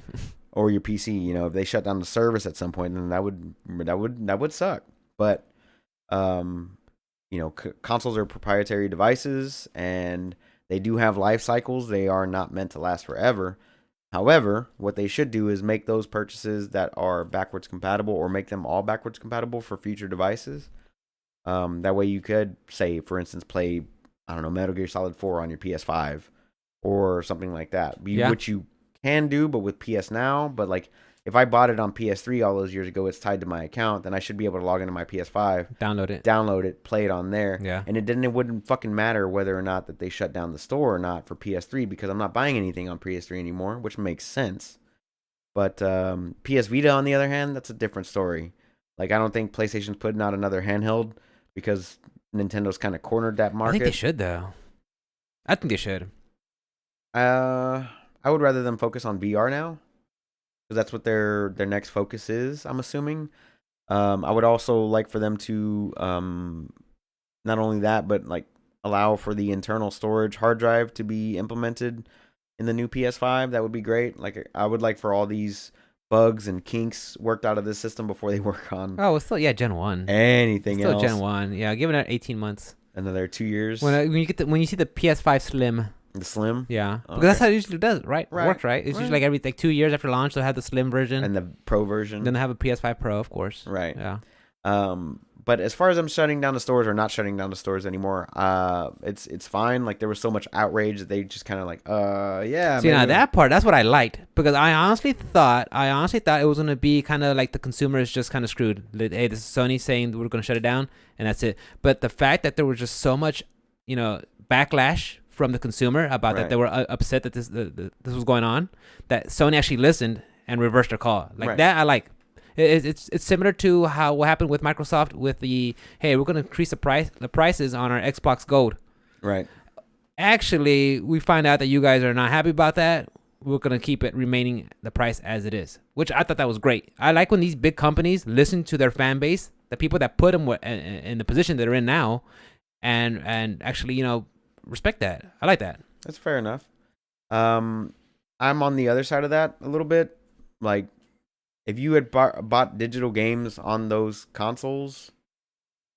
or your PC. If they shut down the service at some point, then that would suck. But consoles are proprietary devices, and they do have life cycles. They are not meant to last forever. However, what they should do is make those purchases that are backwards compatible, or make them all backwards compatible for future devices. That way you could, say, for instance, play, I don't know, Metal Gear Solid 4 on your PS5 or something like that. Which you can do, but with PS Now. But like, if I bought it on PS3 all those years ago, it's tied to my account, then I should be able to log into my PS5, download it, play it on there. Yeah. And it wouldn't fucking matter whether or not that they shut down the store or not for PS3, because I'm not buying anything on PS3 anymore, which makes sense. But PS Vita, on the other hand, that's a different story. Like, I don't think PlayStation's putting out another handheld because Nintendo's kind of cornered that market. I think they should, though. I think they should. I would rather them focus on VR now, because that's what their next focus is, I'm assuming. I would also like for them to not only that, but like allow for the internal storage hard drive to be implemented in the new PS5. That would be great. Like, I would like for all these bugs and kinks worked out of this system before they work on it's still Gen 1. Anything else. Gen 1. Yeah, give it 18 months. Another 2 years. When you see the PS5 Slim. The Slim? Yeah. Okay. Because that's how it usually does, right? It works, right? It's Right. usually like every 2 years after launch, they'll have the Slim version. And the Pro version. Then they have a PS5 Pro, of course. Right. Yeah. But as far as them shutting down the stores or not shutting down the stores anymore, it's fine. Like, there was so much outrage that they just kind of like, yeah. See, now that part, that's what I liked, because I honestly thought it was gonna be kind of like the consumer is just kind of screwed. Like, hey, this is Sony saying we're gonna shut it down, and that's it. But the fact that there was just so much, backlash from the consumer about that, they were upset that this was going on, that Sony actually listened and reversed their call. Like that, I like. It's similar to what happened with Microsoft with the, hey, we're gonna increase the prices on our Xbox Gold. Right. Actually, we find out that you guys are not happy about that. We're gonna keep it remaining the price as it is, which I thought that was great. I like when these big companies listen to their fan base, the people that put them in the position that they're in now, and actually respect that. I like that. That's fair enough. I'm on the other side of that a little bit. Like, if you had bought digital games on those consoles,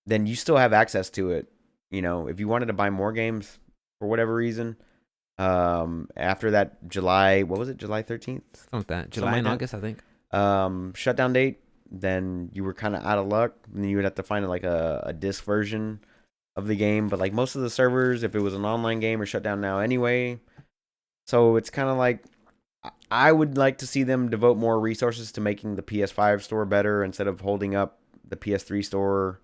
then you still have access to it. You know, if you wanted to buy more games for whatever reason, after that July, what was it, July 13th? Something like that. July and August, I think. Shutdown date, then you were kind of out of luck. And then you would have to find like a disc version of the game. But like most of the servers, if it was an online game, are shut down now anyway. So it's kind of like, I would like to see them devote more resources to making the PS5 store better instead of holding up the PS3 store.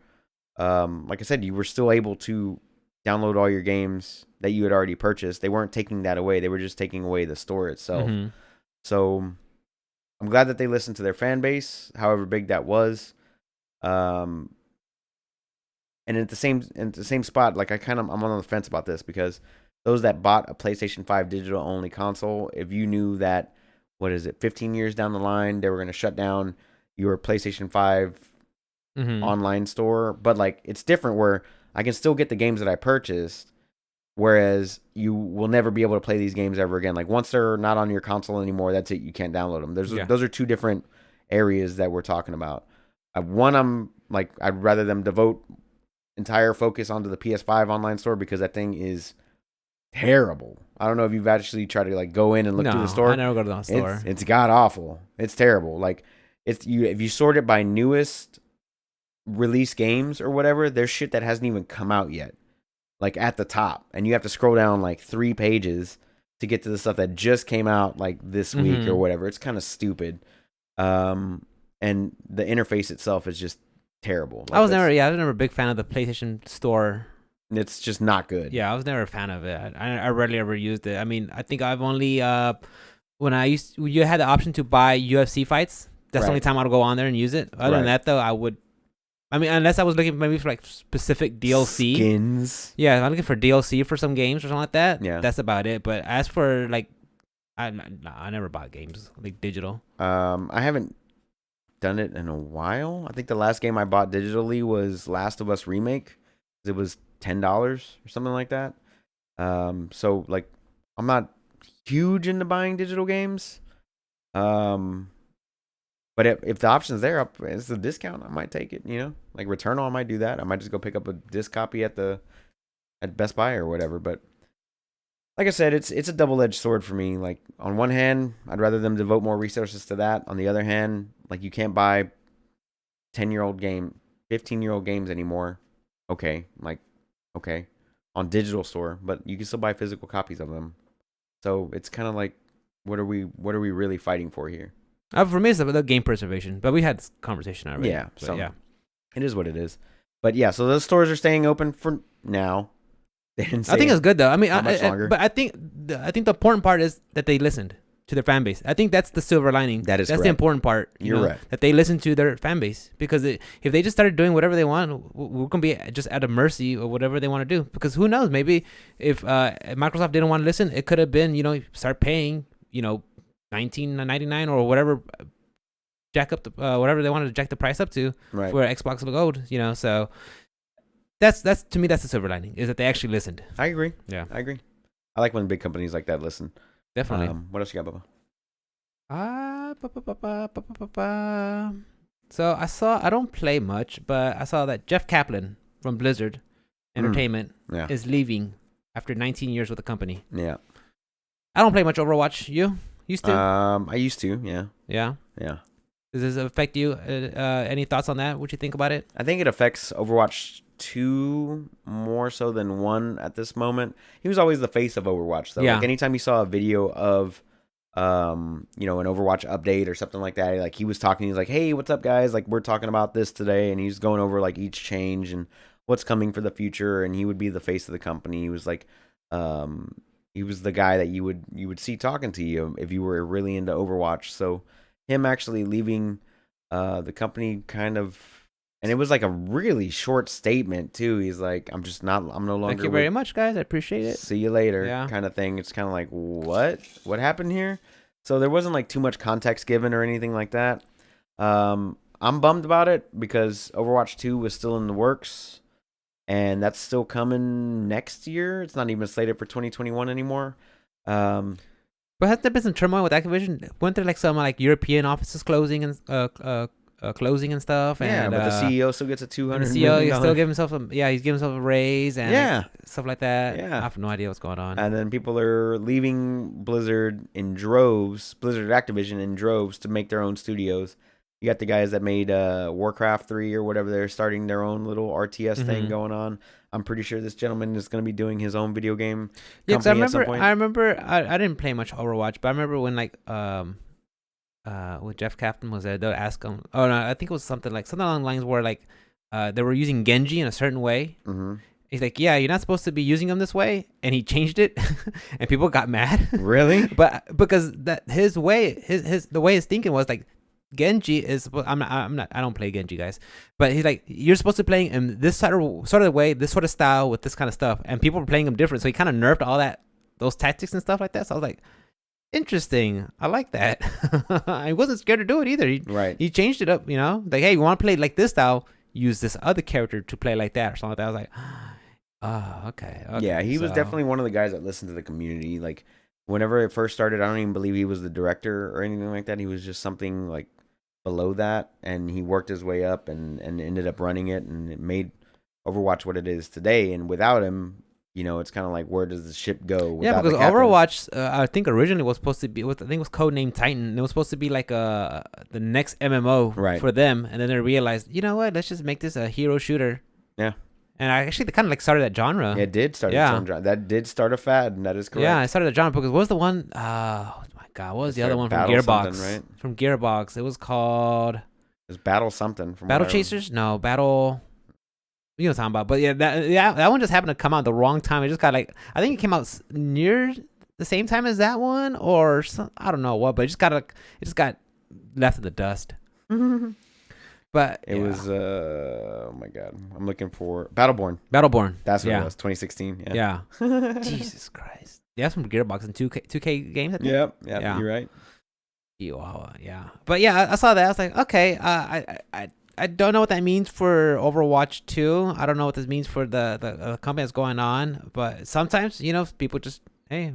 Like I said, you were still able to download all your games that you had already purchased. They weren't taking that away. They were just taking away the store itself. Mm-hmm. So I'm glad that they listened to their fan base, however big that was. And at the same spot, like I'm on the fence about this, because those that bought a PlayStation 5 digital only console, if you knew that, 15 years down the line, they were going to shut down your PlayStation 5 online store. But like, it's different where I can still get the games that I purchased, whereas you will never be able to play these games ever again. Like, once they're not on your console anymore, that's it. You can't download them. Those are two different areas that we're talking about. One, I'm like, I'd rather them devote entire focus onto the PS5 online store, because that thing is terrible. I don't know if you've actually tried to like go in and look through the store. I never go to the store. It's god awful. It's terrible. Like, if you sort it by newest release games or whatever, there's shit that hasn't even come out yet, like at the top, and you have to scroll down like 3 pages to get to the stuff that just came out like this week or whatever. It's kind of stupid. And the interface itself is just terrible. Like, I was never a big fan of the PlayStation Store. It's just not good. Yeah, I was never a fan of it. I rarely ever used it. I mean, I think I've only when you had the option to buy UFC fights. That's the only time I'd go on there and use it. Other than that, though, unless I was looking maybe for like specific DLC skins. Yeah, I'm looking for DLC for some games or something like that. Yeah, that's about it. But as for like, I never bought games like digital. I haven't done it in a while. I think the last game I bought digitally was Last of Us Remake. It was $10 or something like that. So like, I'm not huge into buying digital games. But if the option's there, it's a discount, I might take it. You know, like Returnal, I might do that. I might just go pick up a disc copy at Best Buy or whatever. But like I said, it's a double-edged sword for me. Like, on one hand, I'd rather them devote more resources to that. On the other hand, like, you can't buy 15-year-old games anymore. Okay, on digital store, but you can still buy physical copies of them. So it's kind of like, what are we really fighting for here? For me, it's the game preservation, but we had this conversation already. Yeah, so yeah, it is what it is. But yeah, so those stores are staying open for now. They didn't say I think it's good though. I mean, much longer. But I think the important part is that they listened to their fan base. I think that's the silver lining. That's correct. The important part. You're right. That they listen to their fan base, because if they just started doing whatever they want, we're gonna be just at a mercy of whatever they want to do. Because who knows? Maybe if Microsoft didn't want to listen, it could have been start paying $19.99 or whatever, jack up the whatever they wanted to jack the price up to for Xbox Gold. So that's to me, that's the silver lining, is that they actually listened. I agree. Yeah, I agree. I like when big companies like that listen. Definitely. What else you got, Bubba? So I don't play much, but I saw that Jeff Kaplan from Blizzard Entertainment is leaving after 19 years with the company. Yeah. I don't play much Overwatch. You used to? I used to. Yeah. Yeah. Yeah. Does this affect you? Any thoughts on that? What you think about it? I think it affects Overwatch 2 more so than 1 at this moment. He was always the face of Overwatch, though. Yeah. Like, anytime you saw a video of an Overwatch update or something like that, like, he was talking, he's like, hey, what's up, guys? Like, we're talking about this today, and he's going over like each change and what's coming for the future, and he would be the face of the company. He was like he was the guy that you would see talking to you if you were really into Overwatch. So him actually leaving the company kind of, and it was like a really short statement too. He's like, I'm no longer. Thank you very much, guys. I appreciate it. See you later, kind of thing. It's kind of like, what happened here? So there wasn't like too much context given or anything like that. I'm bummed about it because Overwatch 2 was still in the works. And that's still coming next year. It's not even slated for 2021 anymore. But has there been some turmoil with Activision? Weren't there like some like European offices closing and closing and stuff? Yeah, and, but the CEO still gets a $200 the million. CEO he's still giving himself he's giving himself a raise and Yeah. stuff like that. Yeah. I have no idea what's going on. And then people are leaving Blizzard in droves, Blizzard Activision in droves to make their own studios. You got the guys that made Warcraft 3 or whatever. They're starting their own little RTS thing going on. I'm pretty sure this gentleman is going to be doing his own video game company at some point. I remember I didn't play much Overwatch, but I remember when like when Jeff Captain was there, they'll ask him. Oh no, I think it was something along the lines where like they were using Genji in a certain way. Mm-hmm. He's like, yeah, you're not supposed to be using him this way, and he changed it, and people got mad. Really? But because that his way, the way his thinking was like, Genji is. I don't play Genji, guys. But he's like, you're supposed to be playing him this sort of way, this sort of style with this kind of stuff, and people were playing him different. So he kind of nerfed all those tactics and stuff like that. So I was like, interesting. I like that. I wasn't scared to do it either. He changed it up. Like, hey, you want to play like this style? Use this other character to play like that or something like that. I was like, oh, okay. Yeah, he was definitely one of the guys that listened to the community. Like, whenever it first started, I don't even believe he was the director or anything like that. He was just something like below that, and he worked his way up and ended up running it, and it made Overwatch what it is today. And without him, it's kind of like, where does the ship go? Yeah, because Overwatch, I think originally was supposed to be, I think it was codenamed Titan. It was supposed to be like the next MMO for them, and then they realized, you know what? Let's just make this a hero shooter. Yeah. And they kind of like started that genre. Yeah, it did start its own genre. That did start a fad, and that is correct. Yeah, I started the genre because what was the one? Oh my God, what was the other one from Gearbox? Right? From Gearbox, it was called. It was Battle something. Battle Chasers? No, Battle. You know what I'm talking about. But that one just happened to come out the wrong time. It just got like, I think it came out near the same time as that one, or I don't know what, but it just got left in the dust. But it was oh my God, I'm looking for Battleborn. That's what it was. 2016. Yeah. Jesus Christ. Yeah, that's from Gearbox and 2K games. I think. Yep. Yeah. You're right. Chihuahua. Yeah. But yeah, I saw that. I was like, okay. I don't know what that means for Overwatch 2. I don't know what this means for the company that's going on. But sometimes, people just, hey,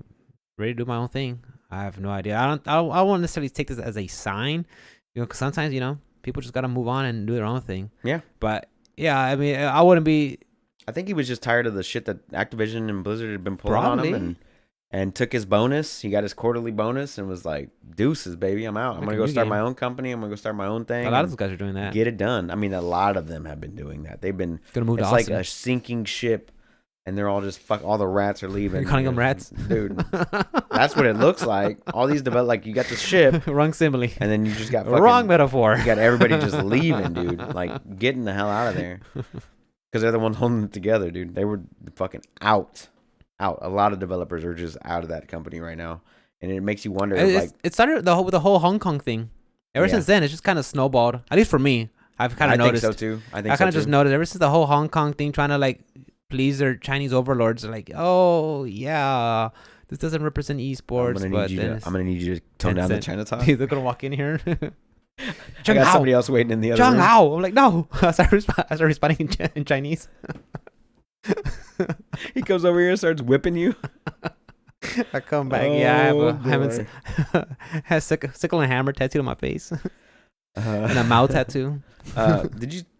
ready to do my own thing. I have no idea. I won't necessarily take this as a sign, because sometimes, people just got to move on and do their own thing. Yeah. But yeah, I mean, I wouldn't be. I think he was just tired of the shit that Activision and Blizzard had been pulling on him, and took his bonus. He got his quarterly bonus and was like, deuces, baby, I'm out. I'm going to go start my own company. I'm going to go start my own thing. A lot of those guys are doing that. Get it done. I mean, a lot of them have been doing that. They've been. It's going to move to Austin. Like a sinking ship, and they're all just, all the rats are leaving. You're calling them rats? Dude, that's what it looks like. All these like, you got the ship. Wrong simile. And then you just got wrong metaphor. You got everybody just leaving, dude. Like, getting the hell out of there. Because they're the ones holding it together, dude. They were fucking out. A lot of developers are just out of that company right now, and it makes you wonder. It started with the whole Hong Kong thing. Ever since then, it's just kind of snowballed. At least for me, I've kind of noticed. I think so too. I kind of just noticed ever since the whole Hong Kong thing, trying to like please their Chinese overlords. They're like, oh yeah, this doesn't represent esports. I'm gonna need you to tone down the China talk. They're gonna walk in here. I got somebody else waiting in the other room. Hao. I'm like, no. I started responding in Chinese. He comes over here and starts whipping you. I come back. I have sickle and hammer tattooed on my face, and a Mao tattoo.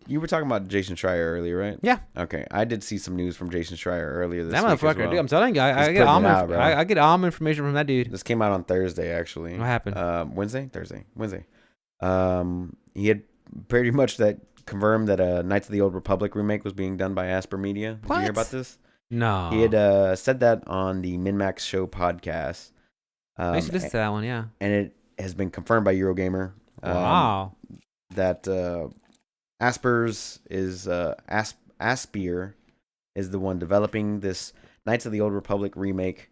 You were talking about Jason Schreier earlier, right? Yeah. Okay, I did see some news from Jason Schreier earlier this week. That motherfucker, dude. I'm telling you, I get all my information from that dude. This came out on Thursday, actually. What happened? Wednesday. He had pretty much confirmed that Knights of the Old Republic remake was being done by Asper Media. Did you hear about this? No. He had said that on the MinMax Show podcast. I used to listen to that one, yeah. And it has been confirmed by Eurogamer. Wow. That Asper's is Aspyr is the one developing this Knights of the Old Republic remake.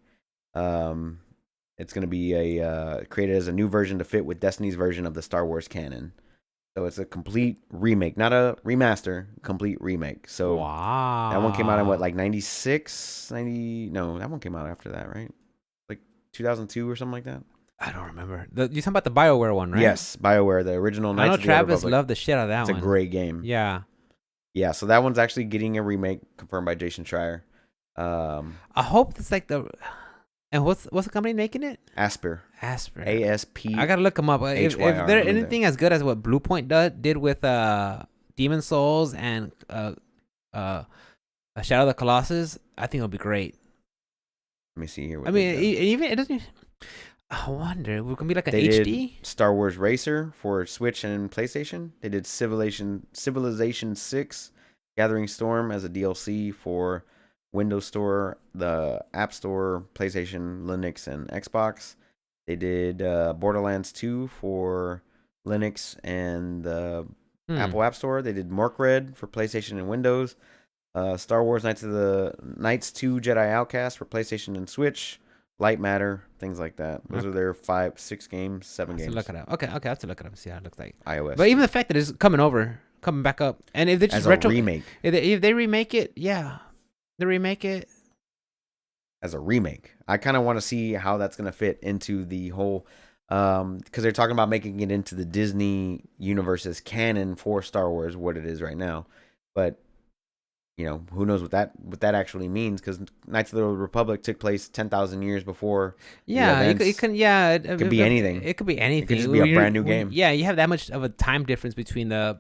It's going to be created as a new version to fit with Destiny's version of the Star Wars canon. So it's a complete remake, not a remaster, complete remake. So wow. That one came out in what, like 96, 90? No, that one came out after that, right? Like 2002 or something like that. I don't remember. You're talking about the BioWare one, right? Yes, BioWare, the original Knights of the Old Republic. Travis loved the shit out of that one. It's a great game. Yeah. Yeah, so that one's actually getting a remake confirmed by Jason Schreier. I hope it's like And what's the company making it? Asper. Asper. ASP. I gotta look them up. If they're anything as good as what Bluepoint did with Demon Souls and Shadow of the Colossus, I think it'll be great. Let me see here. I mean, even it doesn't. I wonder, it could be like an they HD. Did Star Wars Racer for Switch and PlayStation. They did Civilization 6, Gathering Storm as a DLC for Windows Store, the App Store, PlayStation, Linux, and Xbox. They did Borderlands 2 for Linux and the Apple App Store. They did Morkred for PlayStation and Windows. Star Wars Knights 2 Jedi Outcast for PlayStation and Switch. Light Matter, things like that. Those are their 5-6 games, 7 games. Look it up. Okay, I have to look it up and see how it looks like. iOS. But even the fact that it's coming back up, and if they just as a remake, if they remake it, they remake it as a remake. I kind of want to see how that's gonna fit into the whole, because they're talking about making it into the Disney universe's canon for Star Wars, what it is right now, but. You know, who knows what that actually means? Because Knights of the Republic took place 10,000 years before. Yeah, it can. Yeah, it could be anything. It could be anything. It could just be a brand new game. Yeah, you have that much of a time difference between the,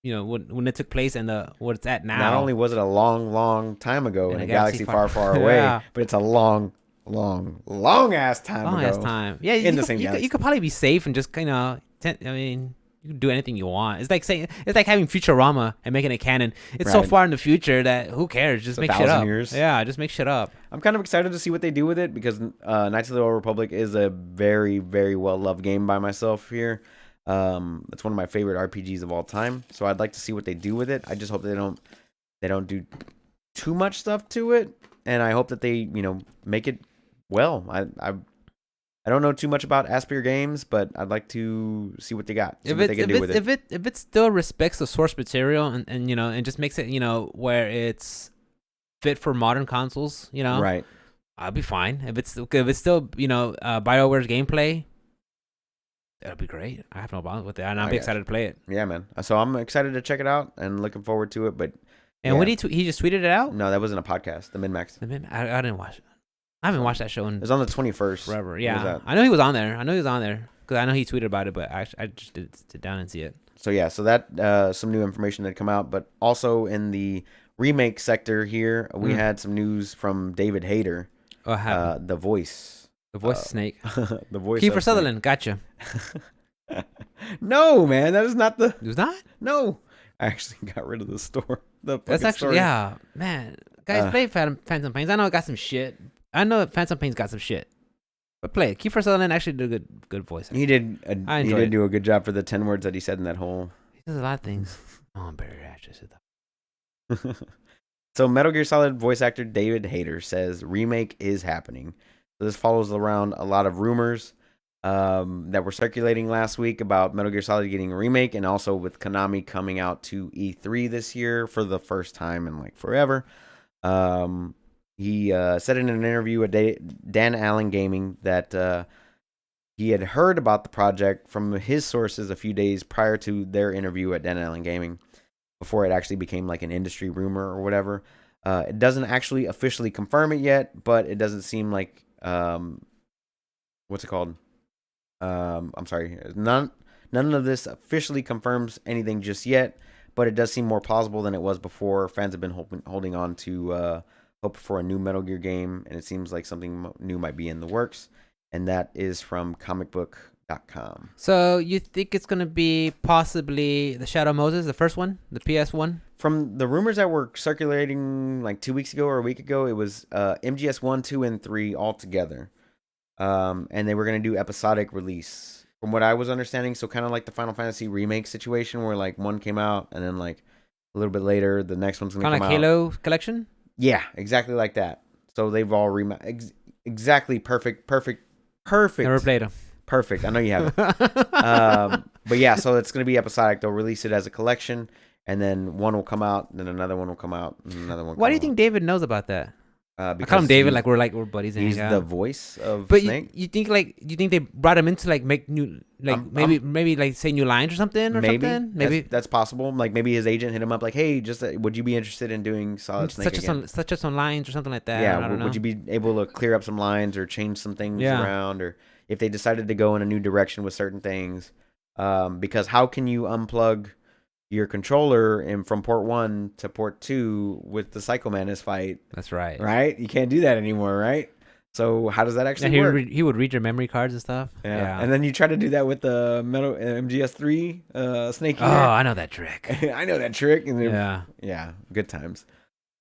when it took place and what it's at now. Not only was it a long, long time ago in a galaxy far, far away, but it's a long ass time ago. Long ass time. Yeah, in the same galaxy. You could probably be safe and just you can do anything you want. It's like having Futurama and making it canon. It's so far in the future that who cares? Just make shit up. Years. Yeah, just make shit up. I'm kind of excited to see what they do with it because Knights of the Old Republic is a very, very well loved game by myself here. It's one of my favorite RPGs of all time. So I'd like to see what they do with it. I just hope they don't do too much stuff to it, and I hope that they make it well. I don't know too much about Asper Games, but I'd like to see what they got. If it still respects the source material and just makes it where it's fit for modern consoles, right, I'll be fine. If it's still BioWare's gameplay, that'll be great. I have no problem with it, and I'll be excited to play it. Yeah, man. So I'm excited to check it out and looking forward to it. But when he just tweeted it out? No, that wasn't a podcast. The Min-Max. I didn't watch it. I haven't watched that show in. It was on the 21st. Forever. Yeah, I know he was on there. Because I know he tweeted about it, but I just didn't sit down and see it. So that some new information had come out, but also in the remake sector here, we had some news from David Hayter. What happened? The voice. The voice of Snake. The voice. Kiefer Sutherland. Gotcha. No, man, that is not the. It was not. No, I actually got rid of the store. That's actually man. Guys, play Phantom Pains. I know it got some shit. I know Phantom Pain's got some shit, but play it. Kiefer Sutherland actually did a good voice. He did. He did do a good job for the 10 words that he said in that whole. He does a lot of things. Barry Ratchet said that. So Metal Gear Solid voice actor David Hayter says remake is happening. So this follows around a lot of rumors that were circulating last week about Metal Gear Solid getting a remake, and also with Konami coming out to E3 this year for the first time in forever. He said in an interview at Dan Allen Gaming that he had heard about the project from his sources a few days prior to their interview at Dan Allen Gaming, before it actually became an industry rumor or whatever. It doesn't actually officially confirm it yet, but it doesn't seem like what's it called? I'm sorry, none of this officially confirms anything just yet, but it does seem more plausible than it was before. Fans have been holding on to hope for a new Metal Gear game, and it seems like something new might be in the works, and that is from comicbook.com. So you think it's going to be possibly the Shadow Moses, the first one, the PS1? From the rumors that were circulating 2 weeks ago or a week ago, it was MGS 1, 2, and 3 all together. And they were going to do episodic release, from what I was understanding. So kind of like the Final Fantasy remake situation, where one came out and then a little bit later the next one's going to come out. Kind of like Halo collection? Yeah, exactly like that. So they've all exactly perfect. Never played them. Perfect. I know you haven't. But yeah, so it's going to be episodic. They'll release it as a collection, and then one will come out, then another one will come out, and another one. Why do you think David knows about that? I call him David, like we're buddies. He's the voice of but Snake. You think they brought him in to like make new, like maybe like say new lines or something Maybe that's possible. Like maybe his agent hit him up like, hey, just would you be interested in doing Solid Snake again? Such as some lines or something like that. Yeah, would you be able to clear up some lines or change some things around, or if they decided to go in a new direction with certain things? Because how can you unplug your controller from port 1 to port 2 with the Psycho Mantis fight? That's right. Right? You can't do that anymore, right? So how does that actually work? He would read your memory cards and stuff. Yeah. And then you try to do that with the Metal MGS3 Snake Eater. Oh, I know that trick. I know that trick. And yeah, good times.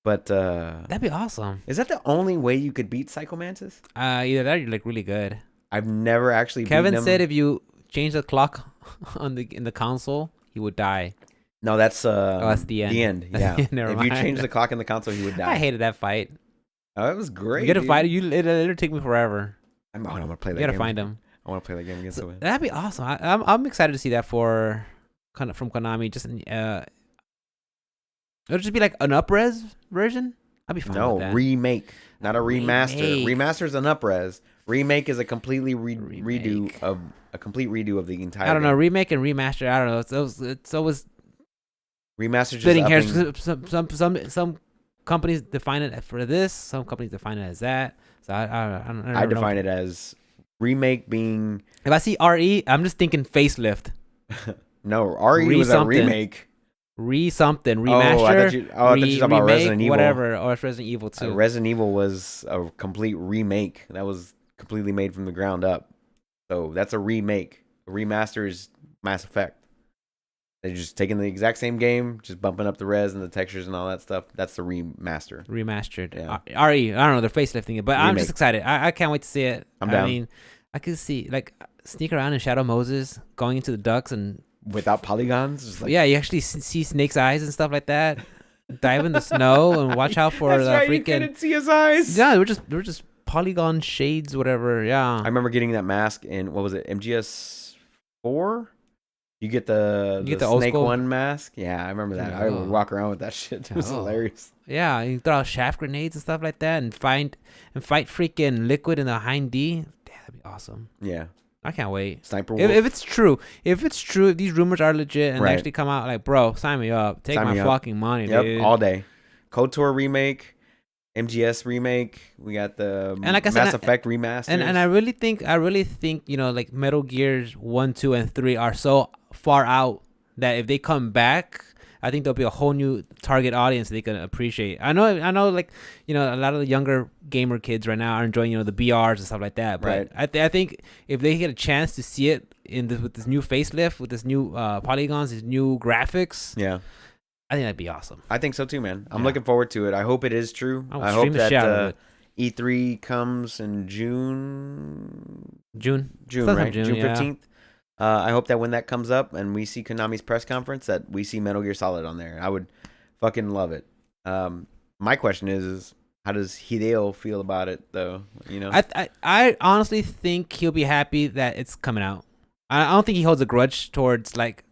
But that'd be awesome. Is that the only way you could beat Psycho Mantis? Either that or you're like really good. I've never actually Kevin said if you change the clock in the console, he would die. No, that's that's the end. The end, yeah. If you change the clock in the console, he would die. I hated that fight. Oh, it was great. You gotta fight it. It'll take me forever. I'm gonna play that. You gotta game. find him. I want to play that game against him. That'd be awesome. I'm excited to see that from Konami. Just it'll just be like an up-res version. I'd be fine with that. No, remake, not a remaster. Remaster's an up-res. Remake is a completely redo of the entire. I don't know, remake and remaster. I don't know. It's always remaster. Splitting hairs. Some companies define it for this. Some companies define it as that. So I define it as remake being. If I see RE, I'm just thinking facelift. No, RE was a remake. Something remaster. I thought you talking about Resident Evil. Whatever, or it's Resident Evil 2. Resident Evil was a complete remake. That was completely made from the ground up. So that's a remake. A remaster is Mass Effect. They're just taking the exact same game, just bumping up the res and the textures and all that stuff. That's the remaster. Remastered. Yeah. RE. I don't know. They're facelifting it, but remake. I'm just excited. I can't wait to see it. I'm down. I mean, I could see like sneak around in Shadow Moses, going into the ducts and without polygons. Just like... Yeah, you actually see Snake's eyes and stuff like that. Dive in the snow and watch out for the freaking. You couldn't see his eyes. Yeah, we're just polygon shades, whatever. Yeah. I remember getting that mask in what was it, MGS4? You get the Snake One mask. Yeah, I remember that. I would walk around with that shit. It was hilarious. Yeah, you throw out shaft grenades and stuff like that, and fight freaking Liquid in the Hind D. Damn, that'd be awesome. Yeah. I can't wait. Sniper Wolf. If it's true, if these rumors are legit and they actually come out, like, bro, sign me up. Take my fucking money, dude. All day. KOTOR remake, MGS remake. We got the Mass Effect remaster. And I really think like Metal Gears 1, 2, and 3 are so far out that if they come back, I think there'll be a whole new target audience they can appreciate. I know, like, a lot of the younger gamer kids right now are enjoying, the BRs and stuff like that. But right. I think if they get a chance to see it with this new facelift, with this new polygons, these new graphics, yeah, I think that'd be awesome. I think so too, man. I'm looking forward to it. I hope it is true. I hope that E3 comes in June. Right? June 15th. I hope that when that comes up and we see Konami's press conference, that we see Metal Gear Solid on there. I would fucking love it. My question is how does Hideo feel about it, though? I honestly think he'll be happy that it's coming out. I don't think he holds a grudge towards, like,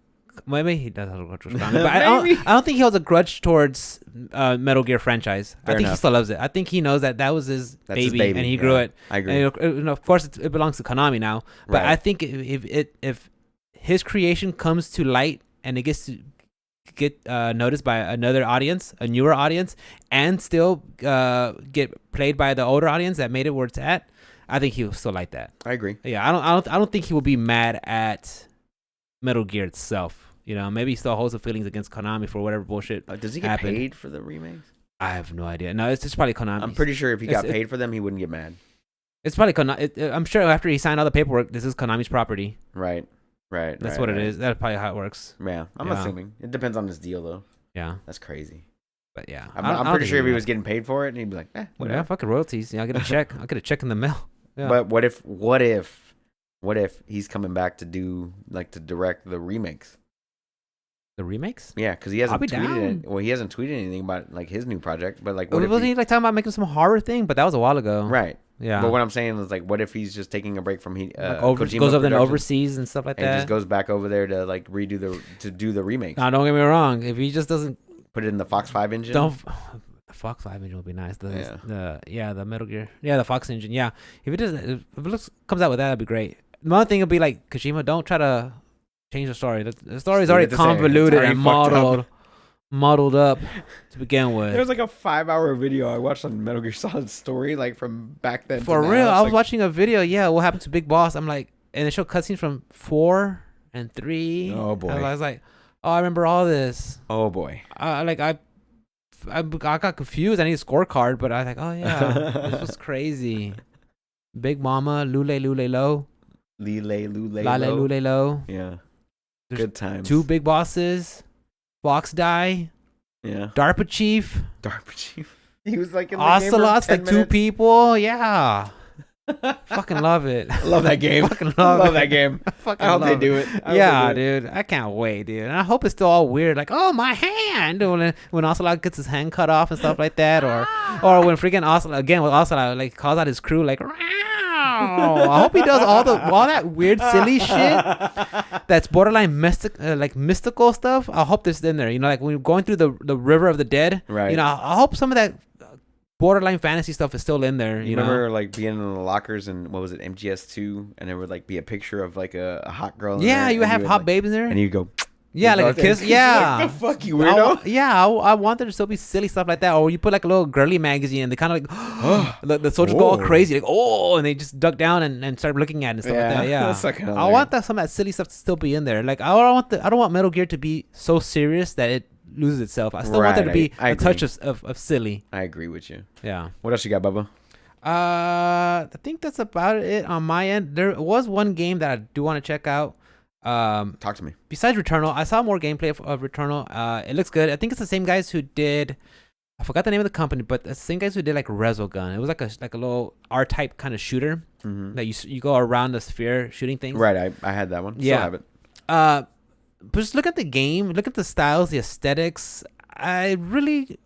maybe he does have a grudge towards Konami, but I don't think he holds a grudge towards Metal Gear franchise. I think he still loves it. I think he knows that was his baby and he grew it. I agree. And of course, it belongs to Konami now. But I think if his creation comes to light and it gets to get noticed by another audience, a newer audience, and still get played by the older audience that made it where it's at, I think he'll still like that. I agree. Yeah, I don't think he will be mad at Metal Gear itself. Maybe he still holds the feelings against Konami for whatever bullshit. Does he get paid for the remakes? I have no idea. No, it's just probably Konami. I'm pretty sure if he got paid for them, he wouldn't get mad. It's probably Konami. I'm sure after he signed all the paperwork, this is Konami's property. Right. That's what it is. That's probably how it works. Yeah, I'm assuming. It depends on this deal, though. Yeah. That's crazy. But yeah. I'm pretty sure if he was getting paid for it, he'd be like, whatever. Yeah, fucking royalties. I'll get a check. I'll get a check in the mail. Yeah. But what if he's coming back to direct the remakes? The remakes? Yeah, because he hasn't tweeted. Well, he hasn't tweeted anything about like his new project. But like, wasn't he like talking about making some horror thing? But that was a while ago. Right. Yeah. But what I'm saying is like, what if he's just taking a break from goes over then overseas and stuff like that, and just goes back over there to like do the remakes. No, don't get me wrong. If he just doesn't put it in the Fox 5 engine, Fox 5 engine would be nice. The Metal Gear. Yeah, the Fox engine. Yeah, if it does, if it comes out with that, that'd be great. One thing would be like Kojima, don't try to change the story. The story is already convoluted and modeled up to begin with. There was like a 5-hour video I watched on Metal Gear Solid story, like from back then. For real, I was watching a video. Yeah, what happened to Big Boss? I'm like, and it showed cutscenes from 4 and 3. Oh boy! I was like, oh, I remember all this. Oh boy! I got confused. I need a scorecard, but I was like, oh yeah, this was crazy. Big Mama, Lule Lo. Lule Lo. Yeah. There's good times. 2 big bosses. Fox Die. Yeah. DARPA Chief. He was like in the Ocelots, game like 2 people. Yeah. Fucking love it. Love that game. Fucking love that game. Fucking I hope they do it. Dude. I can't wait, dude. And I hope it's still all weird, like, oh, my hand, when Ocelot gets his hand cut off and stuff like that, or when freaking Ocelot like calls out his crew like, Row. I hope he does all that weird silly shit that's borderline mystical stuff. I hope this is in there. You know, like when you're going through the river of the dead. Right. You know, I hope some of that borderline fantasy stuff is still in there. You remember know? like being in the lockers and what was it, MGS2, and there would like be a picture of like a hot girl. In yeah, there, you would have hot babes in there, and you go. Yeah, like a kiss. Yeah. Like, the fuck, you weirdo. I want there to still be silly stuff like that. Or you put like a little girly magazine and they kind of like, the soldiers go all crazy. Like, oh, and they just duck down and start looking at it and stuff like that. Yeah. That's like I want some of that silly stuff to still be in there. Like, I don't want Metal Gear to be so serious that it loses itself. I still want there to be a touch of silly. I agree with you. Yeah. What else you got, Bubba? I think that's about it on my end. There was one game that I do want to check out. Talk to me. Besides Returnal, I saw more gameplay of Returnal. It looks good. I think it's the same guys who did. I forgot the name of the company, but it's the same guys who did like Resogun. It was like a little R-type kind of shooter that you go around the sphere shooting things. Right, I had that one. Yeah, Still have it. But just look at the game, look at the styles, the aesthetics. I really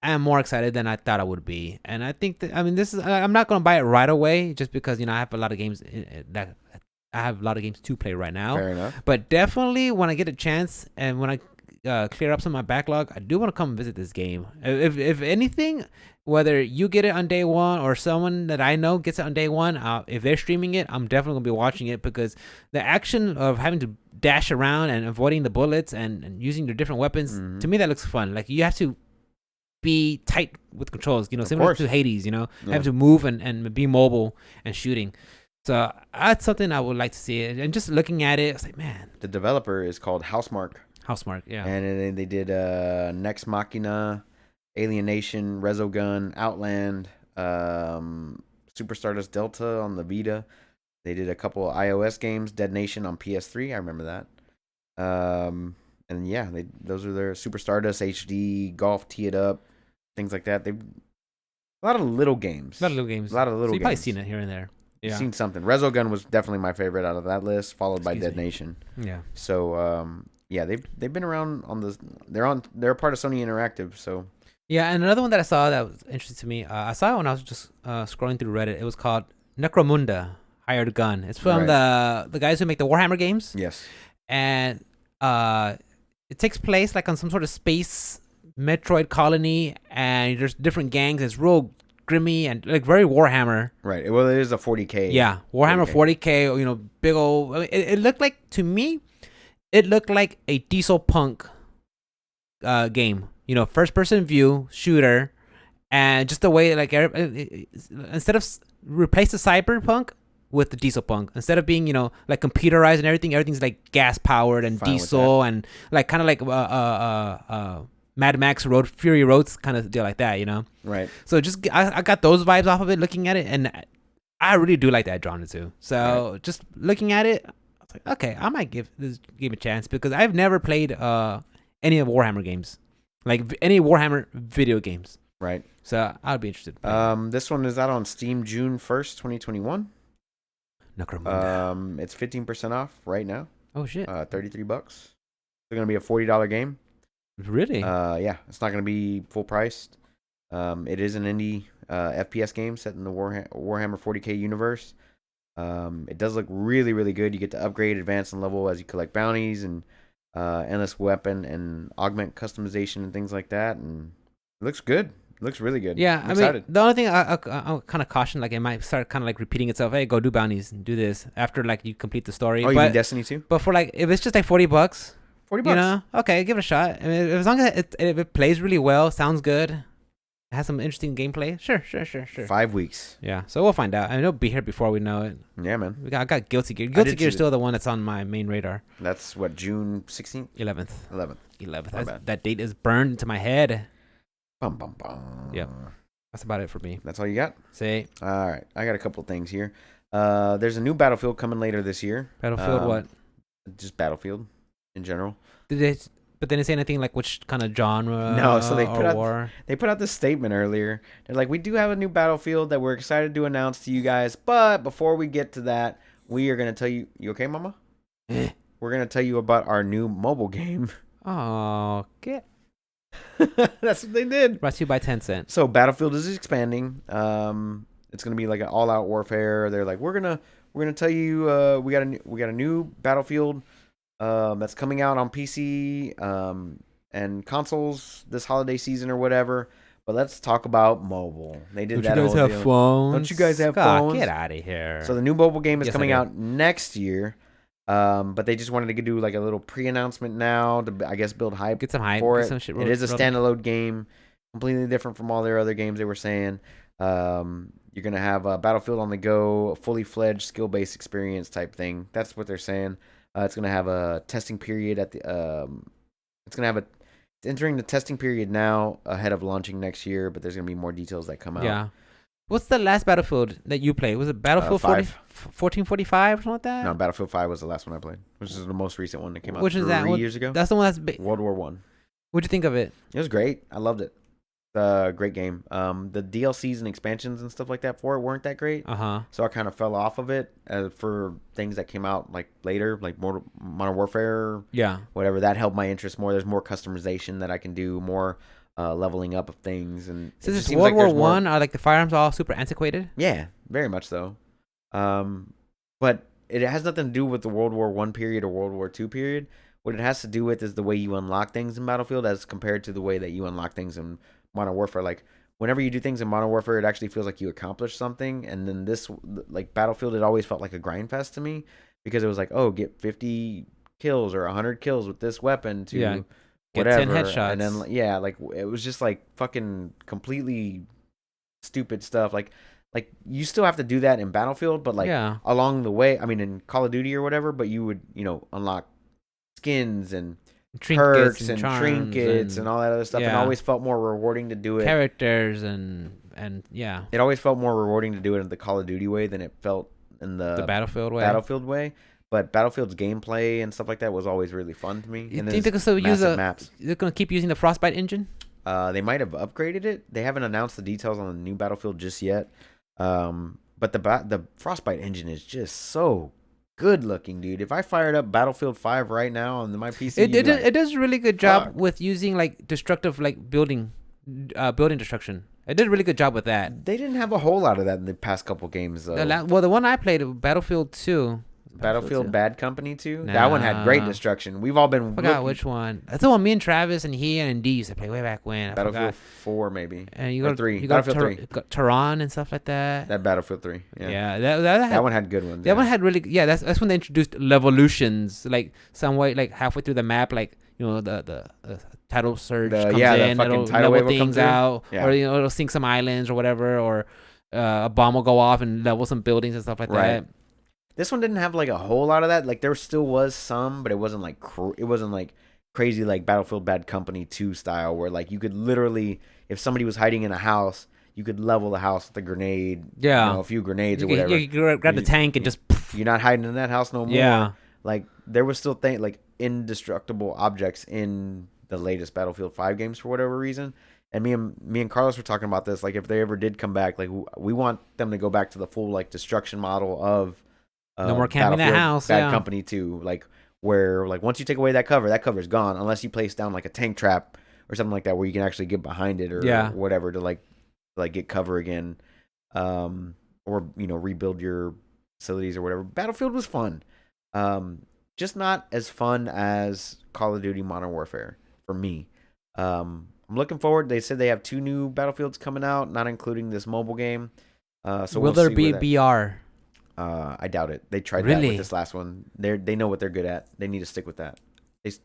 am more excited than I thought I would be, and I think that this is. I'm not gonna buy it right away just because I have a lot of games I have a lot of games to play right now. Fair enough. But definitely when I get a chance and when I clear up some of my backlog, I do want to come visit this game. If anything, whether you get it on day one or someone that I know gets it on day one, if they're streaming it, I'm definitely going to be watching it because the action of having to dash around and avoiding the bullets and using the different weapons, to me that looks fun. Like you have to be tight with controls, similar to Hades, have to move and be mobile and shooting. So that's something I would like to see. And just looking at it, I was like, man. The developer is called Housemarque. Housemarque, yeah. And they did Nex Machina, Alienation, Resogun, Outland, Super Stardust Delta on the Vita. They did a couple of iOS games, Dead Nation on PS3. I remember that. And yeah, those are their Super Stardust HD, Golf Tee It Up, things like that. A lot of little games. So you've probably seen it here and there. Yeah. Seen something. Resogun was definitely my favorite out of that list, followed by Dead Nation. Yeah. So yeah, they've been around on this. They're a part of Sony Interactive. So yeah, and another one that I saw that was interesting to me. I saw it when I was just scrolling through Reddit. It was called Necromunda Hired Gun. It's from the guys who make the Warhammer games. Yes. And it takes place like on some sort of space Metroid colony, and there's different gangs. It's real grimy and like very Warhammer. Right. Well, it is a 40K. Yeah, Warhammer 40K. Big old. It looked like, to me, it looked like a Diesel Punk game. First person view shooter, and just the way like instead of replace the Cyberpunk with the Diesel Punk, instead of being like computerized and everything's like gas powered and diesel and like kind of like Mad Max Fury Roads kind of deal like that, Right. So just I got those vibes off of it looking at it, and I really do like that genre too. So just looking at it, I was like, okay, I might give this game a chance because I've never played any of Warhammer games, like any Warhammer video games. Right. So I'd be interested. This one is out on Steam June 1st, 2021. Necromunda. It's 15% off right now. Oh shit. $33. It's gonna be a $40 game. Really? Yeah, it's not going to be full priced. It is an indie FPS game set in the Warhammer 40K universe. It does look really, really good. You get to upgrade, advance, and level as you collect bounties and endless weapon and augment customization and things like that. And Looks good. Looks really good. Yeah, I'm I excited. mean, the only thing I'll kind of caution, like, it might start kind of like repeating itself. Hey, go do bounties and do this after like you complete the story. Oh, you mean Destiny 2? But for like, if it's just like $40, $40. you know, okay, give it a shot. I mean, as long as if it plays really well, sounds good, has some interesting gameplay. Sure. 5 weeks. Yeah, so we'll find out. I mean, it'll be here before we know it. Yeah, man. I got Guilty Gear. I Guilty did Gear is see still the one that's on my main radar. That's what, June 16th? 11th. 11th. My bad. That date is burned into my head. Bum, bum, bum. Yep. That's about it for me. That's all you got? Say, All right. I got a couple things here. There's a new Battlefield coming later this year. Battlefield, what? Just Battlefield in general. Did they? But they didn't say anything like which kind of genre. No, so they or put out war. They put out this statement earlier. They're like, we do have a new Battlefield that we're excited to announce to you guys. But before we get to that, we are going to tell you. You okay, Mama? We're going to tell you about our new mobile game. Oh, okay. That's what they did. Brought to you by Tencent. So Battlefield is expanding. It's going to be like an all-out warfare. They're like, we're gonna tell you we got a new Battlefield that's coming out on PC and consoles this holiday season or whatever. But let's talk about mobile. They did that. Don't you guys have phones? Don't you guys have God, phones? Get out of here. So the new mobile game is Yes, I coming do. out next year. But they just wanted to do like a little pre-announcement now to, I guess, build hype Get some hype. for Get it. some shit It is a rolled- standalone game, completely different from all their other games they were saying. You're gonna have a Battlefield on the go, a fully fledged skill-based experience type thing. That's what they're saying. It's gonna have a testing period at the. It's entering the testing period now ahead of launching next year, but there's gonna be more details that come out. Yeah. What's the last Battlefield that you played? Was it Battlefield 5. 1445 or something like that? No, Battlefield 5 was the last one I played, which is the most recent one that came out. Which is that 3 one? years ago. That's the one that's. World War One. What'd you think of it? It was great. I loved it. Great game. The DLCs and expansions and stuff like that for it weren't that great, Uh-huh. so I kind of fell off of it for things that came out like later, like Modern Warfare, Yeah. whatever. That held my interest more. There's more customization that I can do, more leveling up of things, and it Since just it's seems World like War there's more- One, are like the firearms all super antiquated? Yeah, very much so. But it has nothing to do with the World War One period or World War Two period. What it has to do with is the way you unlock things in Battlefield as compared to the way that you unlock things in Modern Warfare. Like, whenever you do things in Modern Warfare, it actually feels like you accomplished something. And then this, like, Battlefield, it always felt like a grind fest to me because it was like, oh, get 50 kills or 100 kills with this weapon to Yeah. Get whatever. 10 headshots. And then, yeah, like, it was just, like, fucking completely stupid stuff. Like you still have to do that in Battlefield, but, like, yeah. along the way, I mean, in Call of Duty or whatever, but you would, unlock skins and perks and charms trinkets and all that other stuff. And yeah. always felt more rewarding to do it. characters and yeah. It always felt more rewarding to do it in the Call of Duty way than it felt in The Battlefield way. Battlefield way. But Battlefield's gameplay and stuff like that was always really fun to me. You And think there's they could still use massive maps. They're gonna keep using the Frostbite engine? They might have upgraded it. They haven't announced the details on the new Battlefield just yet. But the Frostbite engine is just so good looking, dude. If I fired up Battlefield 5 right now on my PC, It does a really good job fuck. with using like destructive like building destruction. It did a really good job with that. they didn't have a whole lot of that in the past couple games, though. The one I played, Battlefield 2. Battlefield 2. Bad Company 2? That one had great Nah. destruction. We've all been I forgot looking- which one. That's the one me and Travis and he and D used to play way back when. I Battlefield forgot. 4, maybe. And you or go 3. You got Battlefield 3. Tehran and stuff like that. That Battlefield 3. Yeah. Yeah, that had, That one had good ones. that yeah. one had really that's when they introduced revolutions, like some way like halfway through the map, like the tidal surge The- comes yeah, the in, fucking it'll tidal level wave will come things through. out, Yeah. or it'll sink some islands or whatever, or a bomb will go off and level some buildings and stuff like Right. that. This one didn't have like a whole lot of that. Like there still was some, but it wasn't like crazy like Battlefield Bad Company 2 style where like you could literally, if somebody was hiding in a house, you could level the house with a grenade. Yeah. A few grenades You or can, whatever. you can grab the You- tank and just You're not hiding in that house no more. yeah. Like there was still like indestructible objects in the latest Battlefield 5 games for whatever reason. And me and Carlos were talking about this. Like if they ever did come back, like we want them to go back to the full like destruction model of No more camping in that Battlefield house, Bad yeah. Company 2. Like where like once you take away that cover's gone unless you place down like a tank trap or something like that where you can actually get behind it or Yeah. whatever to like get cover again, or rebuild your facilities or whatever. Battlefield was fun. Just not as fun as Call of Duty Modern Warfare for me. I'm looking forward. They said they have 2 new Battlefields coming out, not including this mobile game. So Will we'll there see be where BR? I doubt it. They tried that Really? with this last one. They know what they're good at. They need to stick with that.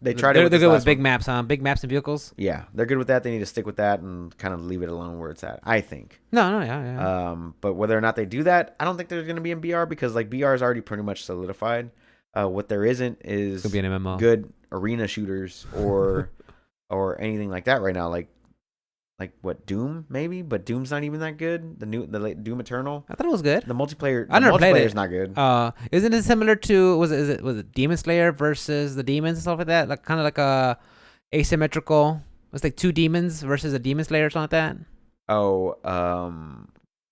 They tried it. They're With this good with last big one. maps, huh? Big maps and vehicles. Yeah, they're good with that. They need to stick with that and kind of leave it alone where it's at. I think. No, yeah. But whether or not they do that, I don't think there's going to be in BR because like BR is already pretty much solidified. What there isn't is Could be an MMO. good arena shooters or or anything like that right now. Like what, Doom maybe, but Doom's not even that good. The late Doom Eternal. I thought it was good. The multiplayer. I never played it. Is not good. Isn't it similar to was it Demon Slayer versus the demons and stuff like that? Like kind of like a asymmetrical. It's like 2 demons versus a demon slayer or something like that.